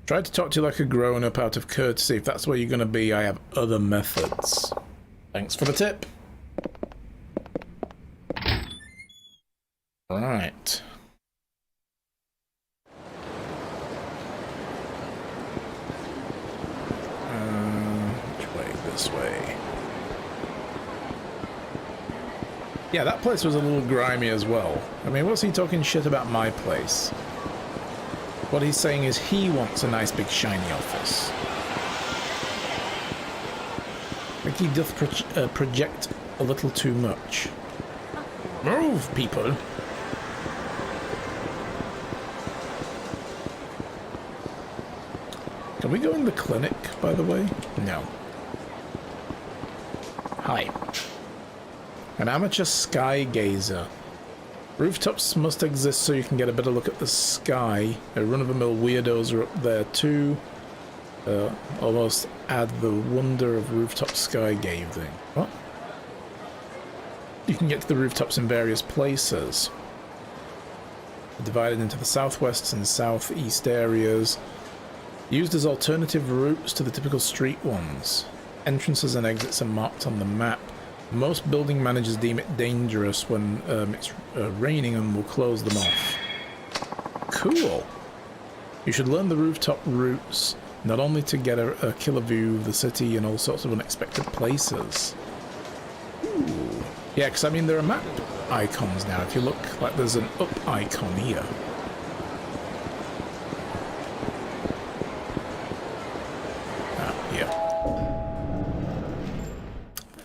Tried to talk to you like a grown-up out of courtesy. If that's where you're gonna be, I have other methods. Thanks for the tip. Right. Which way? This way. Yeah, that place was a little grimy as well. I mean, what's he talking shit about my place? What he's saying is he wants a nice big shiny office. I think he doth project a little too much. Move, people! Can we go in the clinic, by the way? No. Hi. An amateur sky gazer. Rooftops must exist so you can get a better look at the sky. A run-of-the-mill weirdos are up there too. Almost add the wonder of rooftop sky gazing. What? You can get to the rooftops in various places. They're divided into the southwest and southeast areas, used as alternative routes to the typical street ones. Entrances and exits are marked on the map. Most building managers deem it dangerous when it's raining and will close them off. Cool. You should learn the rooftop routes, not only to get a killer view of the city and all sorts of unexpected places. Ooh. Yeah, because I mean there are map icons now. If you look, like there's an up icon here.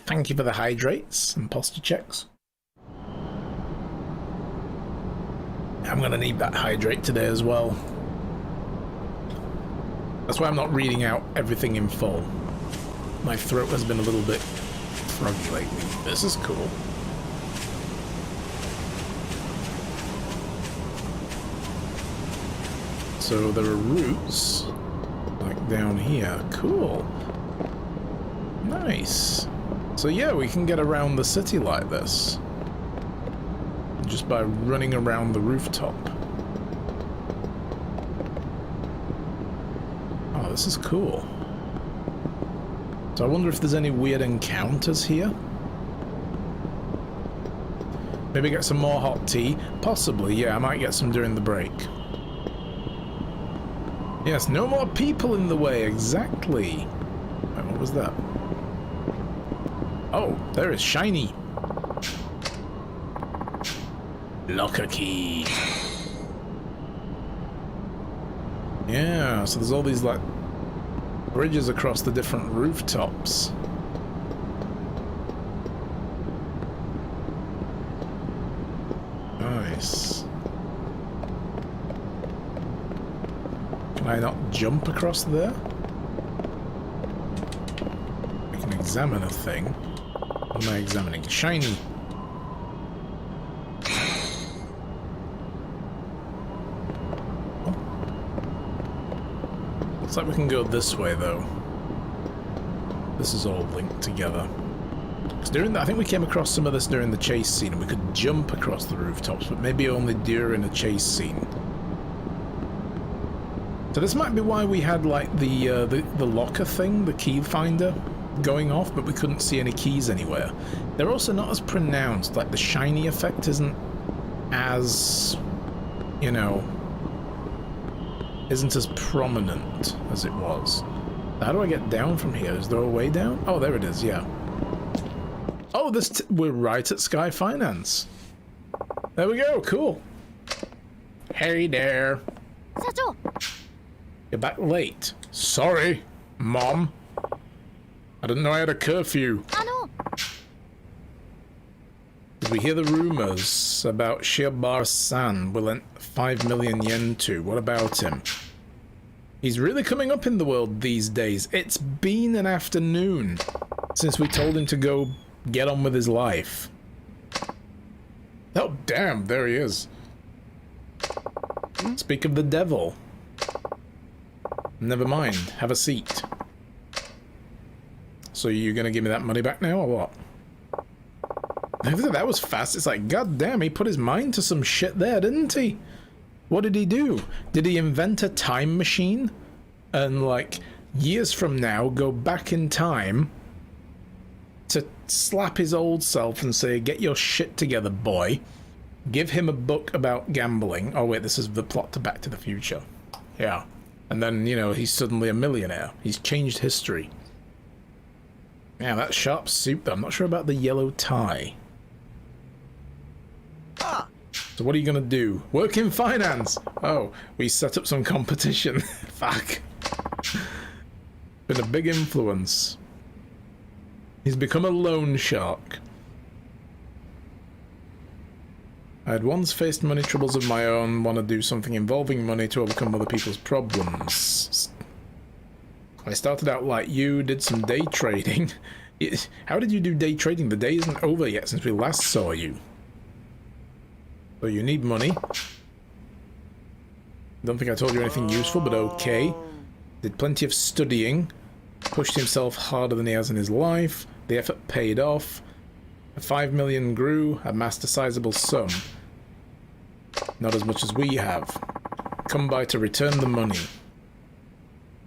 Thank you for the hydrates and posture checks. I'm gonna need that hydrate today as well. That's why I'm not reading out everything in full. My throat has been a little bit froggy lately. This is cool. So there are routes, like down here. Cool. Nice. So yeah, we can get around the city like this. Just by running around the rooftop. Oh, this is cool. So I wonder if there's any weird encounters here? Maybe get some more hot tea? Possibly, yeah, I might get some during the break. Yes, no more people in the way, exactly. Wait, what was that? Oh, there is shiny. Locker key. Yeah, so there's all these like bridges across the different rooftops. Nice. Can I not jump across there? I can examine a thing. What am I examining? Shiny. Oh. Looks like we can go this way, though. This is all linked together. I think we came across some of this during the chase scene, and we could jump across the rooftops, but maybe only during a chase scene. So this might be why we had like the locker thing, the key finder, going off, but we couldn't see any keys anywhere. They're also not as pronounced, like the shiny effect isn't as, you know, isn't as prominent as it was. How do I get down from here? Is there a way down? Oh, there it is, yeah. Oh, we're right at Sky Finance. There we go, cool. Hey there. You're back late. Sorry, Mom. I didn't know I had a curfew. Did we hear the rumors about Shirbar-san we lent 5 million yen to? What about him? He's really coming up in the world these days. It's been an afternoon since we told him to go get on with his life. Oh, damn, there he is. Speak of the devil. Never mind, have a seat. So you're gonna give me that money back now, or what? That was fast. It's like, god damn, he put his mind to some shit there, didn't he? What did he do? Did he invent a time machine? And, like, years from now, go back in time to slap his old self and say, get your shit together, boy. Give him a book about gambling. Oh, wait, this is the plot to Back to the Future. Yeah. And then, you know, he's suddenly a millionaire. He's changed history. Yeah, that's sharp suit, though. I'm not sure about the yellow tie. So what are you gonna do? Work in finance! Oh, we set up some competition. Fuck. Been a big influence. He's become a loan shark. I had once faced money troubles of my own, want to do something involving money to overcome other people's problems. I started out like you, did some day trading. How did you do day trading? The day isn't over yet since we last saw you. So you need money. Don't think I told you anything useful, but okay. Did plenty of studying. Pushed himself harder than he has in his life. The effort paid off. 5 million grew, amassed a sizable sum. Not as much as we have. Come by to return the money.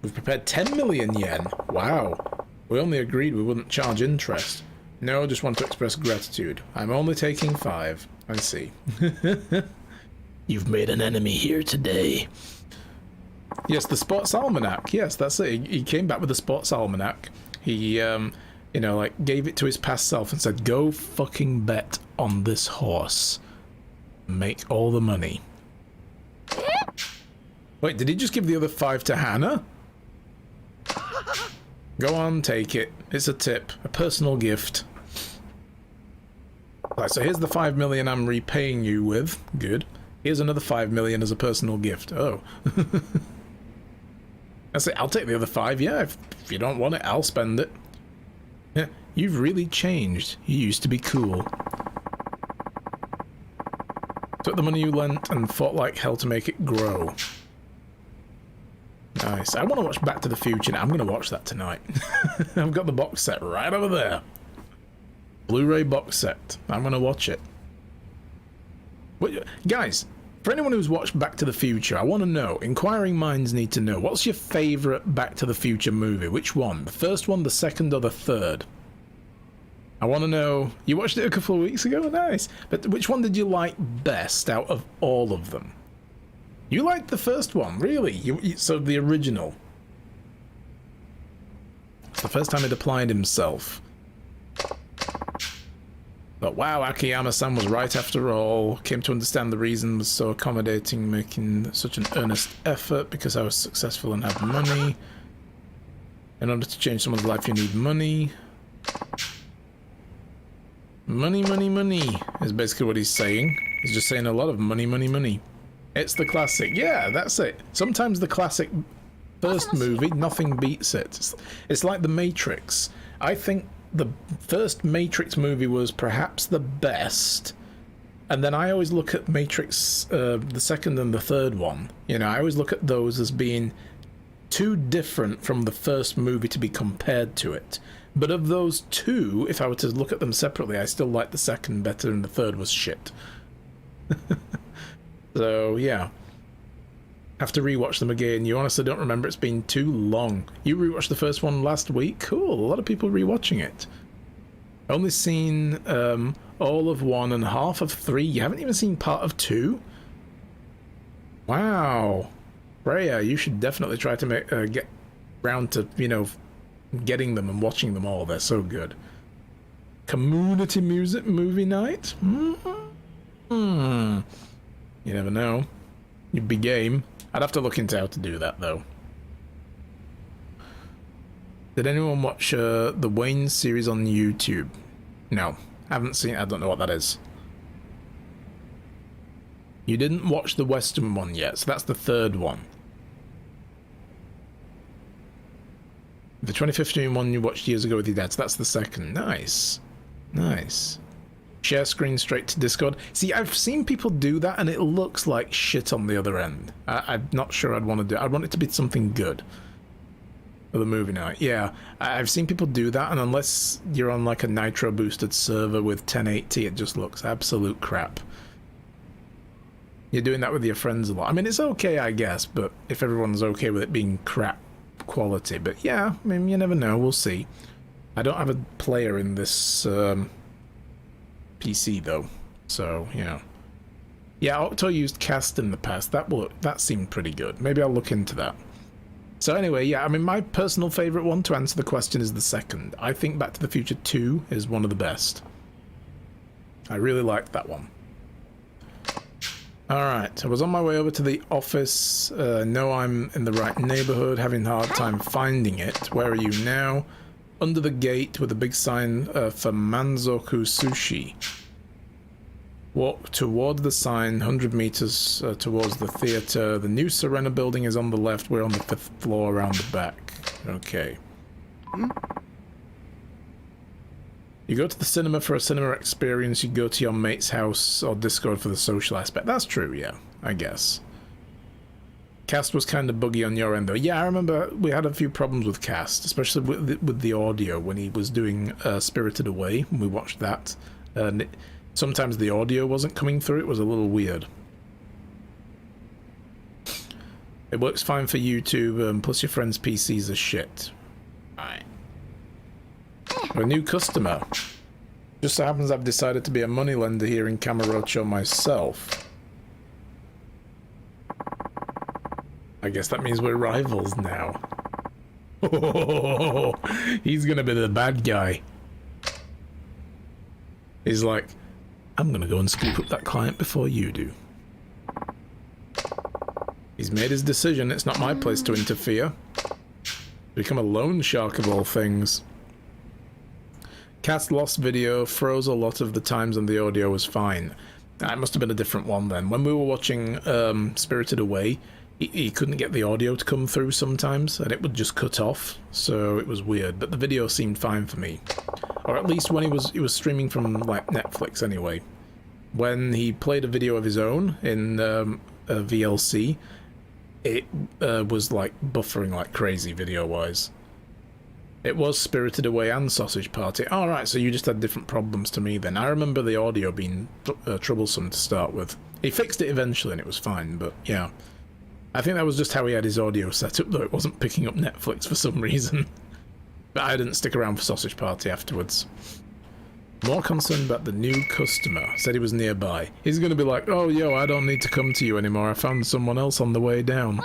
We've prepared 10 million yen. Wow. We only agreed we wouldn't charge interest. No, just want to express gratitude. I'm only taking 5. I see. You've made an enemy here today. Yes, the Sports Almanac. Yes, that's it. He came back with the Sports Almanac. He, you know, like, gave it to his past self and said, go fucking bet on this horse. Make all the money. Wait, did he just give the other 5 to Hannah? Go on, take it. It's a tip. A personal gift. Right, so here's the 5 million I'm repaying you with. Good. Here's another 5 million as a personal gift. Oh. That's it. I'll take the other 5. Yeah, if you don't want it, I'll spend it. Yeah, you've really changed. You used to be cool. Took the money you lent and fought like hell to make it grow. Nice. I want to watch Back to the Future now. I'm going to watch that tonight. I've got the box set right over there. Blu-ray box set. I'm going to watch it. Guys, for anyone who's watched Back to the Future, I want to know, inquiring minds need to know, what's your favourite Back to the Future movie? Which one? The first one, the second, or the third? I want to know. You watched it a couple of weeks ago? Nice. But which one did you like best out of all of them? You liked the first one, really? So the original. It's the first time he'd applied himself. But wow, Akiyama-san was right after all. Came to understand the reason was so accommodating, making such an earnest effort because I was successful and had money. In order to change someone's life, you need money. Money, money, money is basically what he's saying. He's just saying a lot of money, money, money. It's the classic. Yeah, that's it. Sometimes the classic first movie, nothing beats it. It's like The Matrix. I think the first Matrix movie was perhaps the best, and then I always look at Matrix, the second and the third one. You know, I always look at those as being too different from the first movie to be compared to it. But of those two, if I were to look at them separately, I still like the second better, and the third was shit. So, yeah. Have to rewatch them again. You honestly don't remember. It's been too long. You rewatched the first one last week? Cool. A lot of people rewatching it. Only seen all of 1 and half of 3. You haven't even seen part of 2? Wow. Freya, you should definitely try to get round to, you know, getting them and watching them all. They're so good. Community music movie night? You never know. You'd be game. I'd have to look into how to do that, though. Did anyone watch the Wayne series on YouTube? No. Haven't seen it. I don't know what that is. You didn't watch the Western one yet, so that's the third one. The 2015 one you watched years ago with your dad, so that's the second. Nice. Nice. Share screen straight to Discord. See, I've seen people do that, and it looks like shit on the other end. I'm not sure I'd want to do it. I'd want it to be something good. of the movie night. Yeah, I've seen people do that, and unless you're on like a nitro boosted server with 1080, it just looks absolute crap. You're doing that with your friends a lot. I mean, it's okay, I guess, but if everyone's okay with it being crap quality. But yeah, I mean, you never know. We'll see. I don't have a player in this PC though, so yeah. Yeah, Octo used Cast in the past. That seemed pretty good. Maybe I'll look into that. So anyway, yeah, I mean, my personal favourite one to answer the question is the second. I think Back to the Future 2 is one of the best. I really liked that one. Alright, I was on my way over to the office. Know I'm in the right neighbourhood, having a hard time finding it. Where are you now? Under the gate with a big sign for Manzoku Sushi. Walk toward the sign, 100 meters towards the theater. The new Serena building is on the left. We're on the 5th floor around the back. Okay. You go to the cinema for a cinema experience. You go to your mate's house or Discord for the social aspect. That's true, yeah, I guess. Cast was kind of buggy on your end, though. Yeah, I remember we had a few problems with Cast, especially with the audio when he was doing Spirited Away. We watched that. And sometimes the audio wasn't coming through. It was a little weird. It works fine for YouTube, plus your friend's PCs are shit. Alright. A new customer. Just so happens I've decided to be a moneylender here in Kamurocho myself. I guess that means we're rivals now. Oh, he's gonna be the bad guy. He's like, I'm gonna go and scoop up that client before you do. He's made his decision. It's not my place to interfere. Become a loan shark of all things. Cast lost video, froze a lot of the times and the audio was fine. That must have been a different one then. When we were watching Spirited Away, he couldn't get the audio to come through sometimes, and it would just cut off, so it was weird, but the video seemed fine for me. Or at least when he was streaming from, like, Netflix anyway. When he played a video of his own in VLC, it was, like, buffering like crazy video-wise. It was Spirited Away and Sausage Party. Alright, so you just had different problems to me then. I remember the audio being troublesome to start with. He fixed it eventually and it was fine, but yeah. I think that was just how he had his audio set up, though it wasn't picking up Netflix for some reason. But I didn't stick around for Sausage Party afterwards. More concerned about the new customer. Said he was nearby. He's gonna be like, oh, yo, I don't need to come to you anymore. I found someone else on the way down.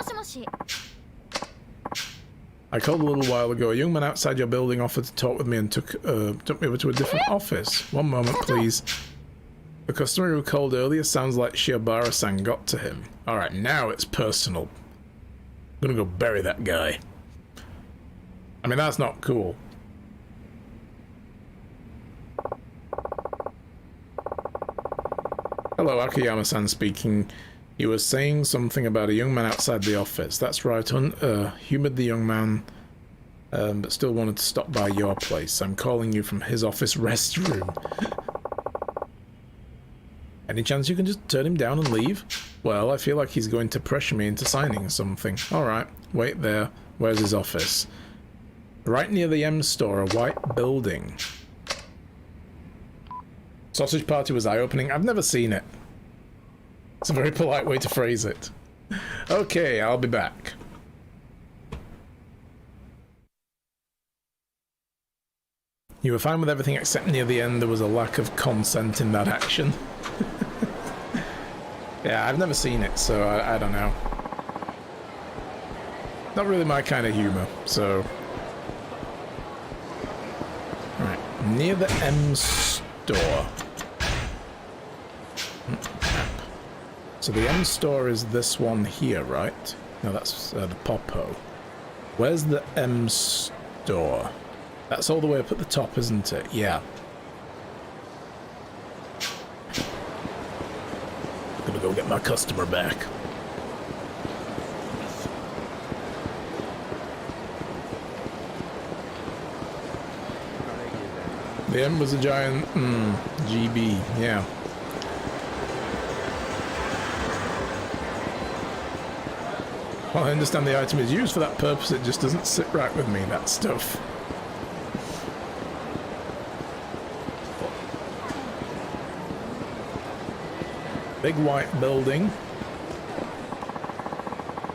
I called a little while ago. A young man outside your building offered to talk with me and took me over to a different office. One moment, please. The customer who called earlier sounds like Shiobara-san got to him. Alright, now it's personal. I'm gonna go bury that guy. I mean, that's not cool. Hello, Akiyama-san speaking. He was saying something about a young man outside the office. That's right, humoured the young man, but still wanted to stop by your place. I'm calling you from his office restroom. Any chance you can just turn him down and leave? Well, I feel like he's going to pressure me into signing something. Alright, wait there. Where's his office? Right near the M store, a white building. Sausage Party was eye-opening. I've never seen it. It's a very polite way to phrase it. Okay, I'll be back. You were fine with everything except near the end there was a lack of consent in that action. Yeah, I've never seen it, so I don't know. Not really my kind of humour, so... Alright, near the M store. So the M store is this one here, right? No, that's the Popo. Where's the M store? That's all the way up at the top, isn't it? Yeah. Gonna go get my customer back. The M was a giant GB, yeah. Well, I understand the item is used for that purpose, it just doesn't sit right with me, that stuff. Big white building.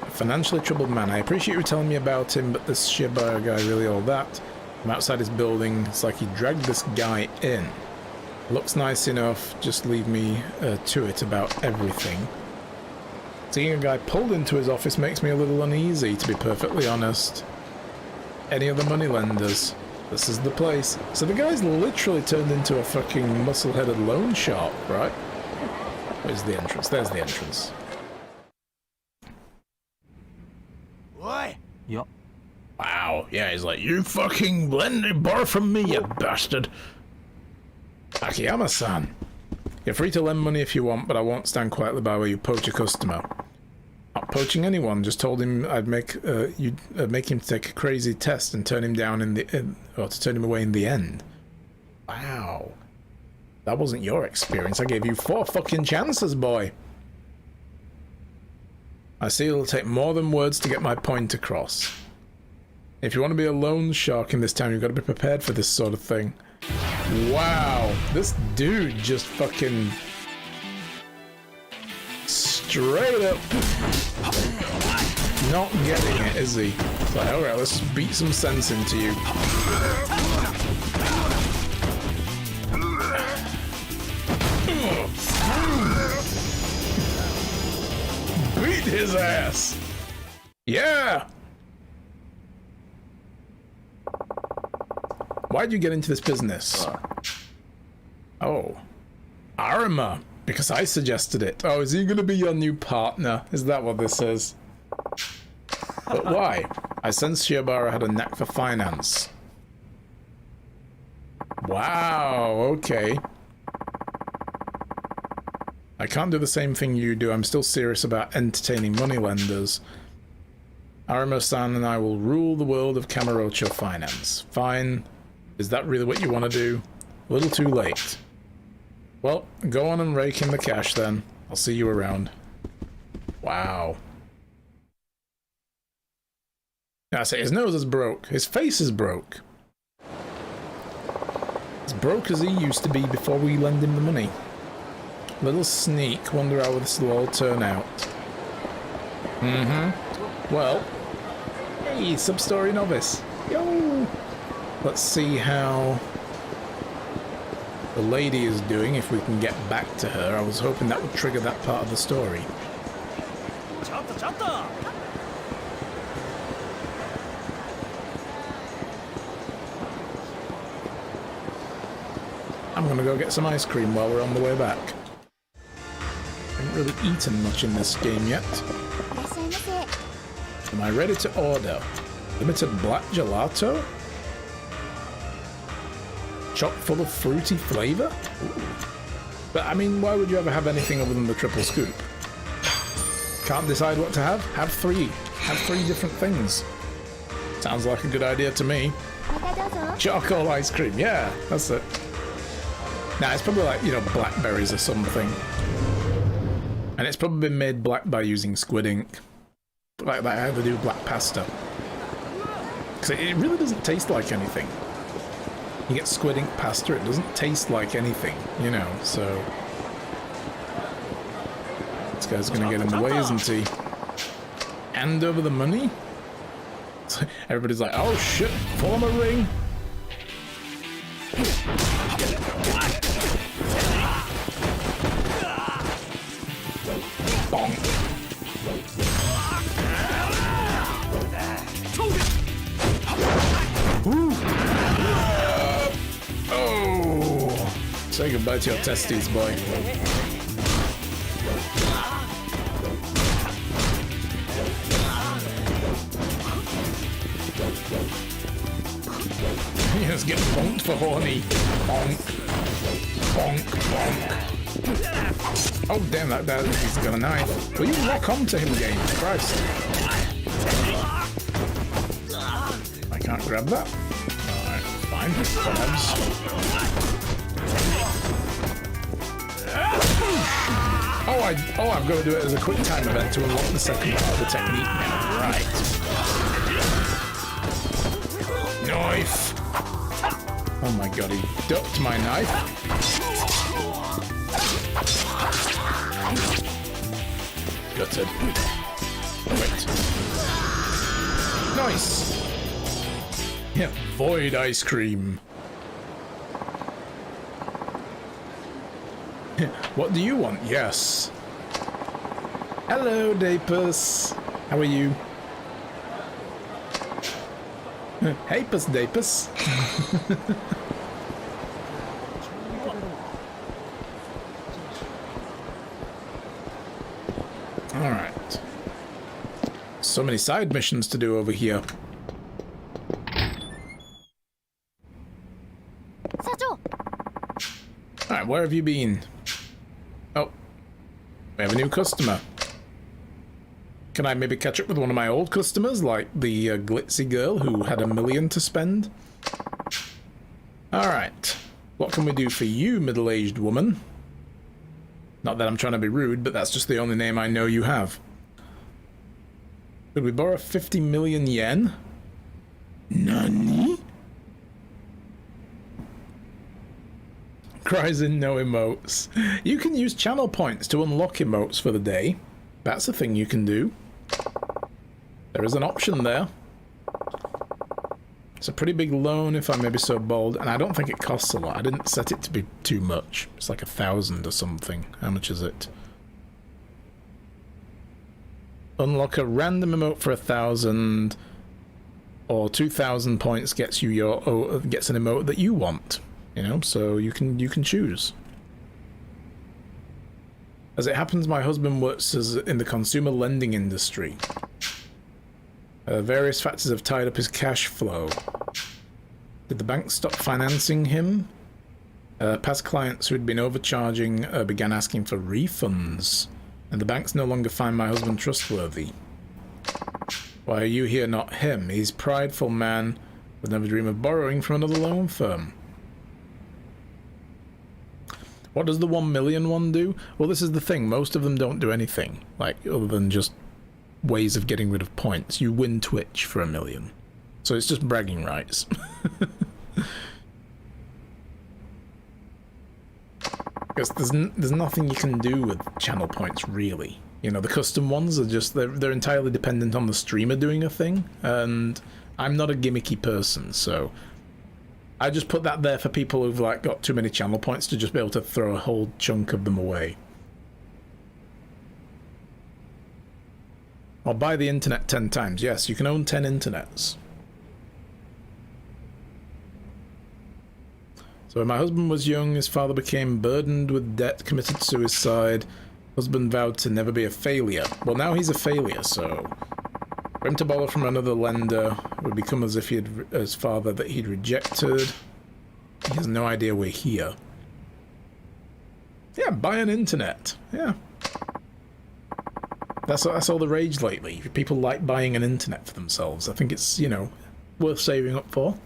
A financially troubled man. I appreciate you telling me about him, but this Shiba guy really all that. I'm outside his building. It's like he dragged this guy in. Looks nice enough, just leave me to it about everything. Seeing a guy pulled into his office makes me a little uneasy, to be perfectly honest. Any other moneylenders? This is the place. So the guy's literally turned into a fucking muscle-headed loan shark, right? Where's the entrance? There's the entrance. Oi! Yup. Wow, yeah, he's like, you fucking blended bar from me, you bastard. Akiyama-san. You're free to lend money if you want, but I won't stand quietly by while you poach a customer. Not poaching anyone, just told him I'd make him take a crazy test and turn him down or to turn him away in the end. Wow. That wasn't your experience. I gave you 4 fucking chances, boy. I see it'll take more than words to get my point across. If you want to be a loan shark in this town, you've got to be prepared for this sort of thing. Wow, this dude just fucking straight up not getting it, is he? It's like, alright, let's beat some sense into you. Beat his ass! Yeah! Why'd you get into this business? Oh. Arima. Because I suggested it. Oh, is he gonna be your new partner? Is that what this is? But why? I sensed Shiobara had a knack for finance. Wow, okay. I can't do the same thing you do. I'm still serious about entertaining moneylenders. Arima-san and I will rule the world of Kamurocho finance. Fine. Is that really what you want to do? A little too late. Well, go on and rake in the cash then. I'll see you around. Wow. I say his nose is broke. His face is broke. As broke as he used to be before we lend him the money. Little sneak. Wonder how this will all turn out. Well. Hey, sub-story novice. Yo! Let's see how the lady is doing, if we can get back to her. I was hoping that would trigger that part of the story. I'm gonna go get some ice cream while we're on the way back. Haven't really eaten much in this game yet. Am I ready to order? Limited black gelato? Chock full of fruity flavour? But I mean, why would you ever have anything other than the triple scoop? Can't decide what to have? Have 3. Have 3 different things. Sounds like a good idea to me. Charcoal ice cream, yeah, that's it. Nah, it's probably like, you know, blackberries or something. And it's probably been made black by using squid ink. Like how they do black pasta. Because it really doesn't taste like anything. You get squid ink pasta, it doesn't taste like anything, you know, so... This guy's gonna get in the way, isn't he? Hand over the money? Everybody's like, oh shit, form a ring! Bonk! Oh! Say goodbye to your testes, boy. He just get bonked for horny. Bonk. Bonk, bonk. Oh damn, that he's got a knife. Will you lock onto him, game? Christ. I can't grab that. Alright, fine. Perhaps. I've got to do it as a quick time event to unlock the second part of the technique now. Right. Knife. Oh my god, he ducked my knife. Gutted. Wait. Nice. Yeah, void ice cream. What do you want? Yes. Hello, Dapus. How are you? Hey, Pus Dapus. Alright. So many side missions to do over here. Alright, where have you been? Oh, we have a new customer. Can I maybe catch up with one of my old customers, like the glitzy girl who had $1 million to spend? Alright. What can we do for you, middle-aged woman? Not that I'm trying to be rude, but that's just the only name I know you have. Could we borrow 50 million yen? Nani? Cries in no emotes. You can use channel points to unlock emotes for the day. That's a thing you can do. There is an option there. It's a pretty big loan, if I may be so bold, and I don't think it costs a lot. I didn't set it to be too much. It's like 1,000 or something. How much is it? Unlock a random emote for 1,000, or 2,000 points gets you gets an emote that you want. You know, so you can choose. As it happens, my husband works in the consumer lending industry. Various factors have tied up his cash flow. Did the bank stop financing him? Past clients who had been overcharging began asking for refunds, and the banks no longer find my husband trustworthy. Why are you here, not him? He's a prideful man, would never dream of borrowing from another loan firm. What does the 1 million one do? Well, this is the thing. Most of them don't do anything, like, other than just ways of getting rid of points. You win Twitch for 1 million. So it's just bragging rights. Because there's nothing you can do with channel points, really. You know, the custom ones are just, they're entirely dependent on the streamer doing a thing, and I'm not a gimmicky person, so I just put that there for people who've like got too many channel points to just be able to throw a whole chunk of them away. Or buy the internet 10 times. Yes, you can own 10 internets. So when my husband was young, his father became burdened with debt, committed suicide. Husband vowed to never be a failure. Well, now he's a failure, so for him to borrow from another lender would become as if he had his father that he'd rejected. He has no idea we're here. Yeah, buy an internet. Yeah. That's all the rage lately. People like buying an internet for themselves. I think it's, you know, worth saving up for.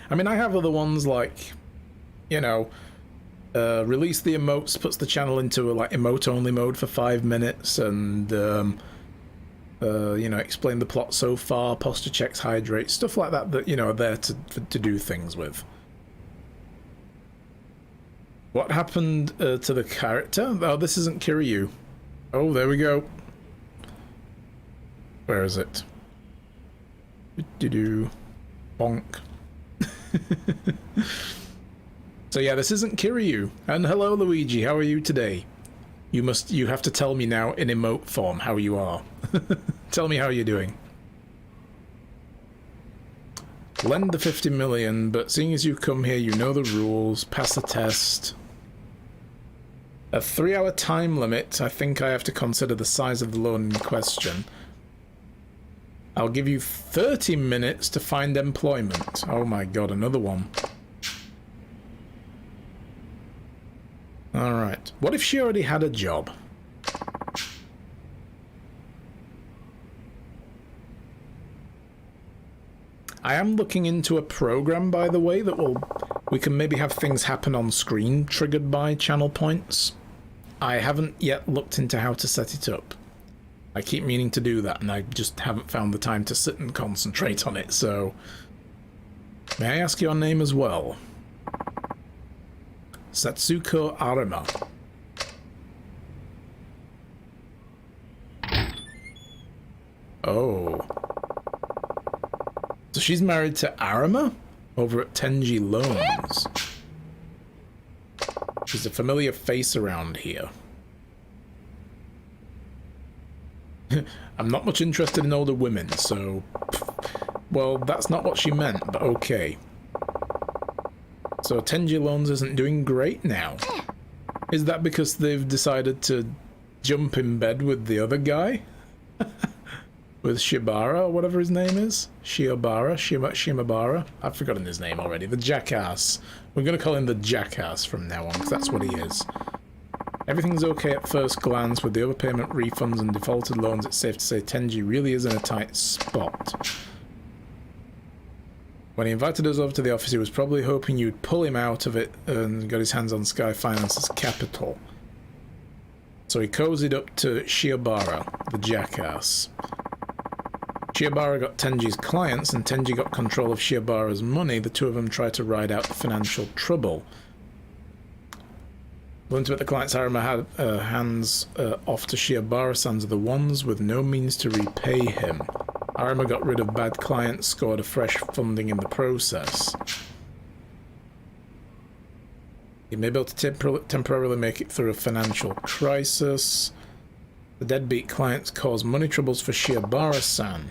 I mean, I have other ones like, you know, release the emotes, puts the channel into a like emote-only mode for 5 minutes, and you know, explain the plot so far, posture checks, hydrate, stuff like that that, you know, are there to do things with. What happened to the character? Oh, this isn't Kiryu. Oh, there we go. Where is it? Do-do-do. Bonk. So yeah, this isn't Kiryu. And hello, Luigi. How are you today? You have to tell me now in emote form how you are. Tell me how you're doing. Lend the 50 million, but seeing as you come here, you know the rules. Pass the test. A 3-hour time limit. I think I have to consider the size of the loan in question. I'll give you 30 minutes to find employment. Oh my god, another one. Alright. What if she already had a job? I am looking into a program, by the way, that we can maybe have things happen on screen triggered by channel points. I haven't yet looked into how to set it up. I keep meaning to do that, and I just haven't found the time to sit and concentrate on it, so... May I ask your name as well? Satsuko Arima. Oh. So she's married to Arima? Over at Tenji Loans. She's a familiar face around here. I'm not much interested in older women, so... Well, that's not what she meant, but okay. So Tenji Loans isn't doing great now. Is that because they've decided to jump in bed with the other guy? With Shibara, or whatever his name is? Shimabara? I've forgotten his name already. The Jackass. We're going to call him the Jackass from now on, because that's what he is. Everything's okay at first glance. With the overpayment, refunds, and defaulted loans, it's safe to say Tenji really is in a tight spot. When he invited us over to the office, he was probably hoping you'd pull him out of it and got his hands on Sky Finance's capital. So he cozied up to Shiobara, the Jackass. Shiobara got Tenji's clients, and Tenji got control of Shiobara's money. The two of them tried to ride out the financial trouble. Learned to bet the clients Arima had hands off to Shiobara-sans are the ones with no means to repay him. Arima got rid of bad clients, scored a fresh funding in the process. He may be able to temporarily make it through a financial crisis. The deadbeat clients caused money troubles for Shiobara-san.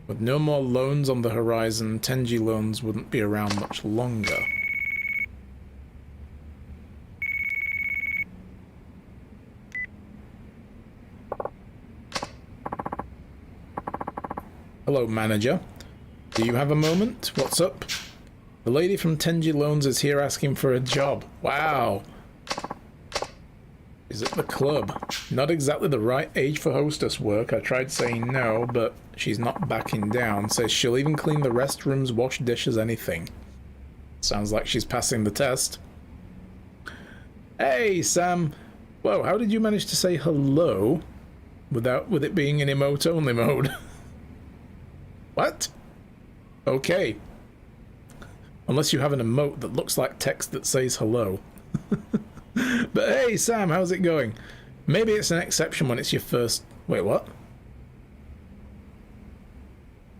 With no more loans on the horizon, Tenji Loans wouldn't be around much longer. Hello, manager. Do you have a moment? What's up? The lady from Tenji Loans is here asking for a job. Wow. Is it the club? Not exactly the right age for hostess work. I tried saying no, but she's not backing down. Says she'll even clean the restrooms, wash dishes, anything. Sounds like she's passing the test. Hey, Sam. Whoa, how did you manage to say hello with it being in emote-only mode? What? Okay. Unless you have an emote that looks like text that says hello. But hey, Sam, how's it going? Maybe it's an exception when it's your first... Wait, what?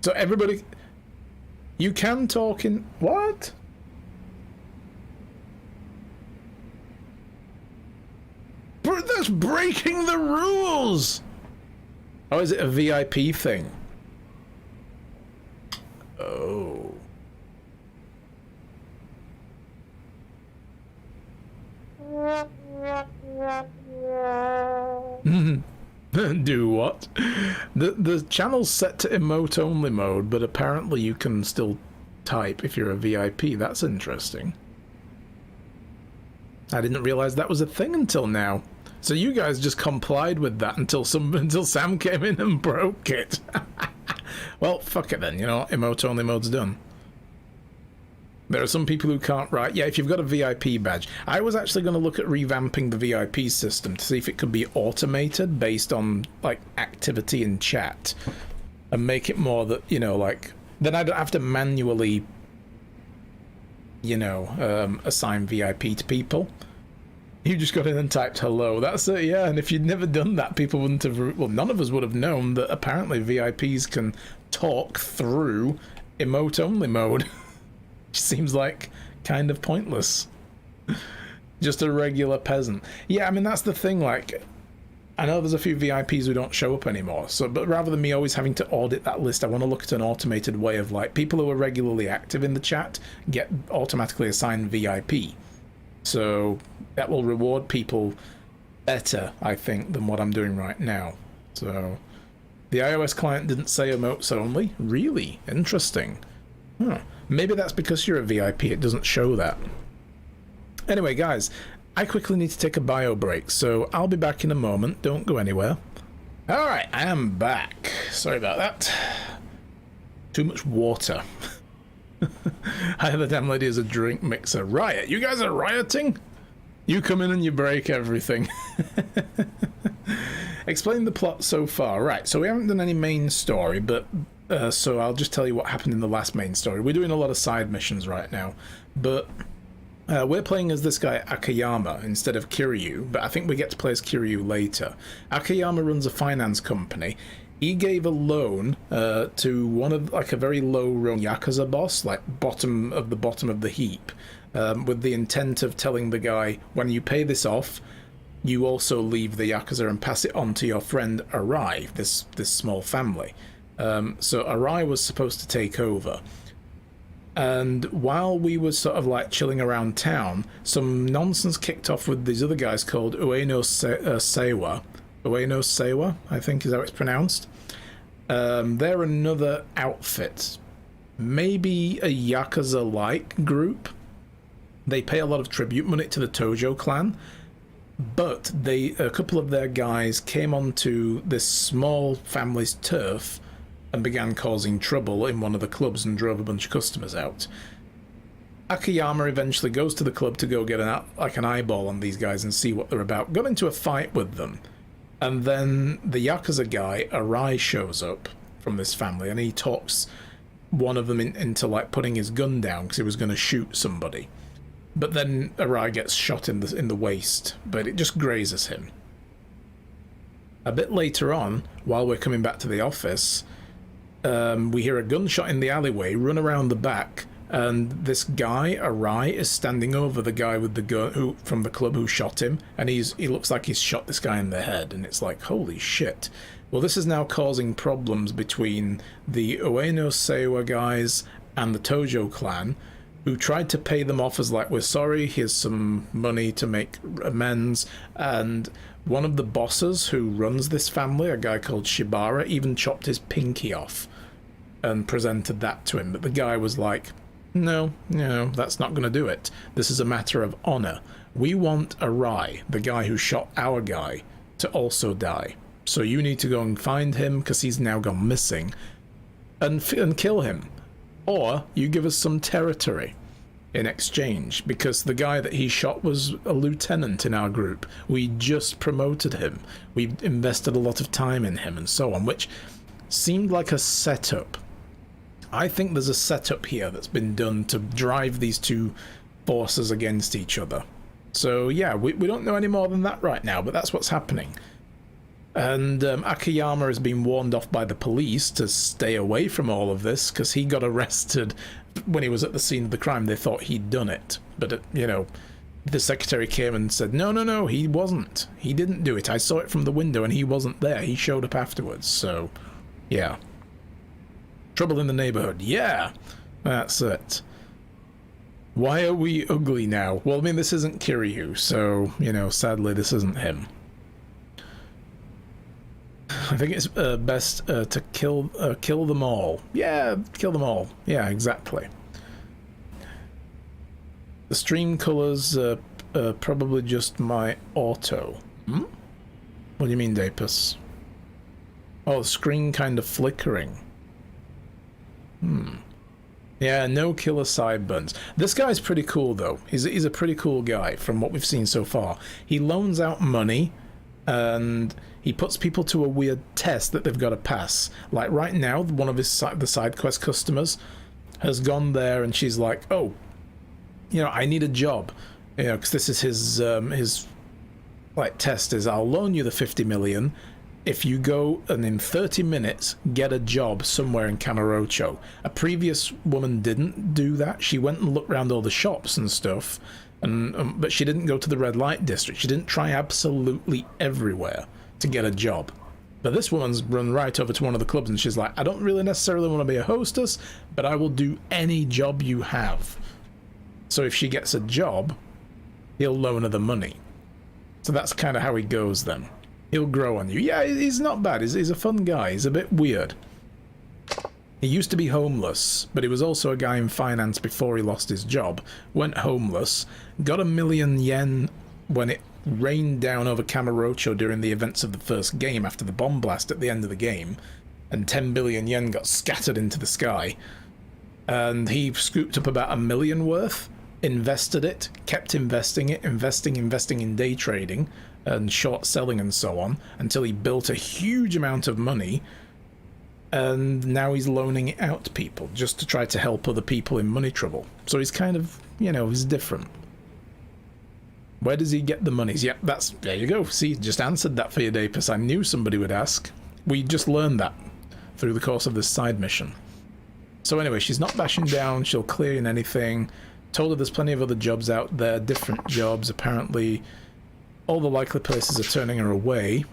So everybody... You can talk in... What? That's breaking the rules! Oh, is it a VIP thing? Oh. Do what? The channel's set to emote only mode, but apparently you can still type if you're a VIP. That's interesting. I didn't realize that was a thing until now. So you guys just complied with that until Sam came in and broke it. Well, fuck it then, you know, emote only mode's done. There are some people who can't write. Yeah, if you've got a VIP badge. I was actually going to look at revamping the VIP system to see if it could be automated based on, like, activity in chat. And make it more that, you know, like... Then I don't have to manually, you know, assign VIP to people. You just got in and typed hello. That's it, yeah. And if you'd never done that, people wouldn't have... Well, none of us would have known that apparently VIPs can talk through emote-only mode. Seems like kind of pointless. Just a regular peasant. Yeah, I mean, that's the thing, like... I know there's a few VIPs who don't show up anymore, so but rather than me always having to audit that list, I want to look at an automated way of, like, people who are regularly active in the chat get automatically assigned VIP. So that will reward people better, I think, than what I'm doing right now. So the iOS client didn't say emotes only. Really? Interesting. Huh. Maybe that's because you're a VIP, it doesn't show that. Anyway, guys, I quickly need to take a bio break, so I'll be back in a moment. Don't go anywhere. Alright, I am back. Sorry about that. Too much water. Hi, the damn lady is a drink mixer. Riot. You guys are rioting? You come in and you break everything. Explain the plot so far. Right, so we haven't done any main story, but so I'll just tell you what happened in the last main story. We're doing a lot of side missions right now, but we're playing as this guy Akiyama instead of Kiryu, but I think we get to play as Kiryu later. Akiyama runs a finance company. He gave a loan to one of like a very low-rung Yakuza boss, like bottom of the heap, with the intent of telling the guy, when you pay this off, you also leave the Yakuza and pass it on to your friend Arai, this small family. So Arai was supposed to take over. And while we were sort of like chilling around town, some nonsense kicked off with these other guys called Ueno Seiwa. Ueno Seiwa, I think is how it's pronounced. They're another outfit. Maybe a Yakuza-like group. They pay a lot of tribute money to the Tojo clan. But a couple of their guys came onto this small family's turf and began causing trouble in one of the clubs and drove a bunch of customers out. Akiyama eventually goes to the club to go get an eyeball on these guys and see what they're about. Got into a fight with them. And then the Yakuza guy, Arai, shows up from this family and he talks one of them into like putting his gun down because he was going to shoot somebody. But then Arai gets shot in the waist, but it just grazes him. A bit later on, while we're coming back to the office, we hear a gunshot in the alleyway, run around the back, and this guy, Arai, is standing over the guy with the gun from the club who shot him, and he looks like he's shot this guy in the head, and it's like, holy shit. Well, this is now causing problems between the Ueno Seiwa guys and the Tojo clan, who tried to pay them off as like, we're sorry, here's some money to make amends, and one of the bosses who runs this family, a guy called Shibara, even chopped his pinky off and presented that to him, but the guy was like, no, that's not going to do it. This is a matter of honor. We want Arai, the guy who shot our guy, to also die. So you need to go and find him, because he's now gone missing, and kill him. Or you give us some territory in exchange, because the guy that he shot was a lieutenant in our group. We just promoted him. We invested a lot of time in him and so on, which seemed like a setup. I think there's a setup here that's been done to drive these two forces against each other. So yeah, we don't know any more than that right now, but that's what's happening. And Akiyama has been warned off by the police to stay away from all of this because he got arrested when he was at the scene of the crime. They thought he'd done it, but the secretary came and said, no, he wasn't. He didn't do it. I saw it from the window and he wasn't there. He showed up afterwards. So yeah, trouble in the neighborhood. Yeah, that's it. Why are we ugly now? Well, I mean, this isn't Kiryu, so sadly this isn't him. I think it's best to kill them all. Yeah, kill them all. Yeah, exactly. The stream colors probably just my auto. What do you mean, Dapus? Oh, the screen kind of flickering. Yeah, no killer sideburns. This guy's pretty cool, though. He's a pretty cool guy from what we've seen so far. He loans out money, and he puts people to a weird test that they've got to pass. Like right now, one of the side quest customers has gone there, and she's like, "Oh, I need a job, because this is his like test is I'll loan you the 50 million if you go and in 30 minutes get a job somewhere in Kamurocho." A previous woman didn't do that. She went and looked around all the shops and stuff, and but she didn't go to the red light district. She didn't try absolutely everywhere to get a job. But this woman's run right over to one of the clubs and she's like, I don't really necessarily want to be a hostess, but I will do any job you have. So if she gets a job, he'll loan her the money. So that's kind of how he goes then. He'll grow on you. Yeah, he's not bad. He's a fun guy. He's a bit weird. He used to be homeless, but he was also a guy in finance before he lost his job. Went homeless, got 1 million yen when it rained down over Kamurocho during the events of the first game after the bomb blast at the end of the game, and 10 billion yen got scattered into the sky. And he scooped up about 1 million worth, invested it, kept investing it, investing in day trading, and short selling and so on, until he built a huge amount of money, and now he's loaning it out to people just to try to help other people in money trouble. So he's kind of, you know, he's different. Where does he get the monies? Yeah, there you go. See, just answered that for you, Dapus. I knew somebody would ask. We just learned that through the course of this side mission. So anyway, she's not bashing down. She'll clear in anything. Told her there's plenty of other jobs out there, different jobs. Apparently, all the likely places are turning her away.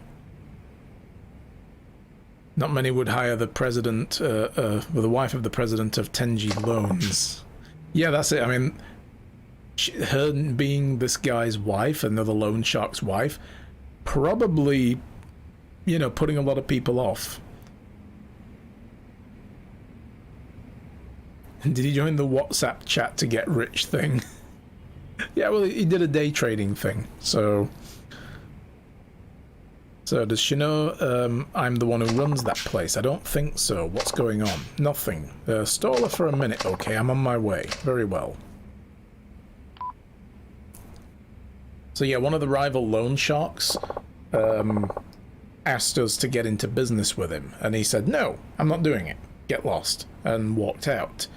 Not many would hire the president, the wife of the president of Tenji Loans. Yeah, that's it. I mean, her being this guy's wife, another loan shark's wife, probably, you know, putting a lot of people off. Did he join the WhatsApp chat to get rich thing? Yeah, well, he did a day trading thing, so... So does she know I'm the one who runs that place? I don't think so. What's going on? Nothing. Stall her for a minute, okay? I'm on my way. Very well. So yeah, one of the rival loan sharks asked us to get into business with him, and he said, no, I'm not doing it. Get lost. And walked out.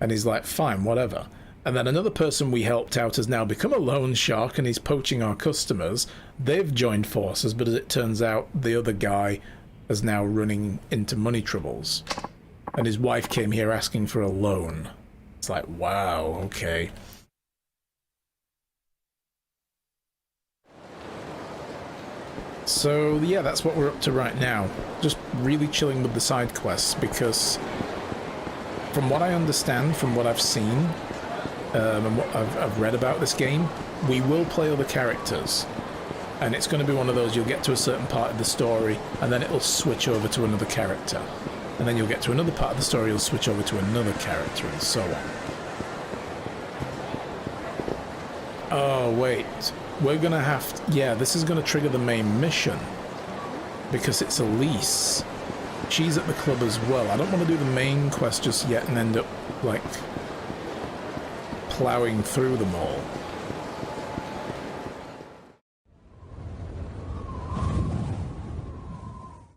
And he's like, fine, whatever. And then another person we helped out has now become a loan shark, and he's poaching our customers. They've joined forces, but as it turns out, the other guy is now running into money troubles. And his wife came here asking for a loan. It's like, wow, okay. So yeah, that's what we're up to right now. Just really chilling with the side quests, because from what I understand, from what I've seen, and what I've read about this game, we will play other characters, and it's going to be one of those, you'll get to a certain part of the story and then it'll switch over to another character, and then you'll get to another part of the story, you'll switch over to another character, and so on. Oh wait, we're gonna have to, yeah, this is going to trigger the main mission because it's Elise. She's at the club as well. I don't want to do the main quest just yet and end up like plowing through them all.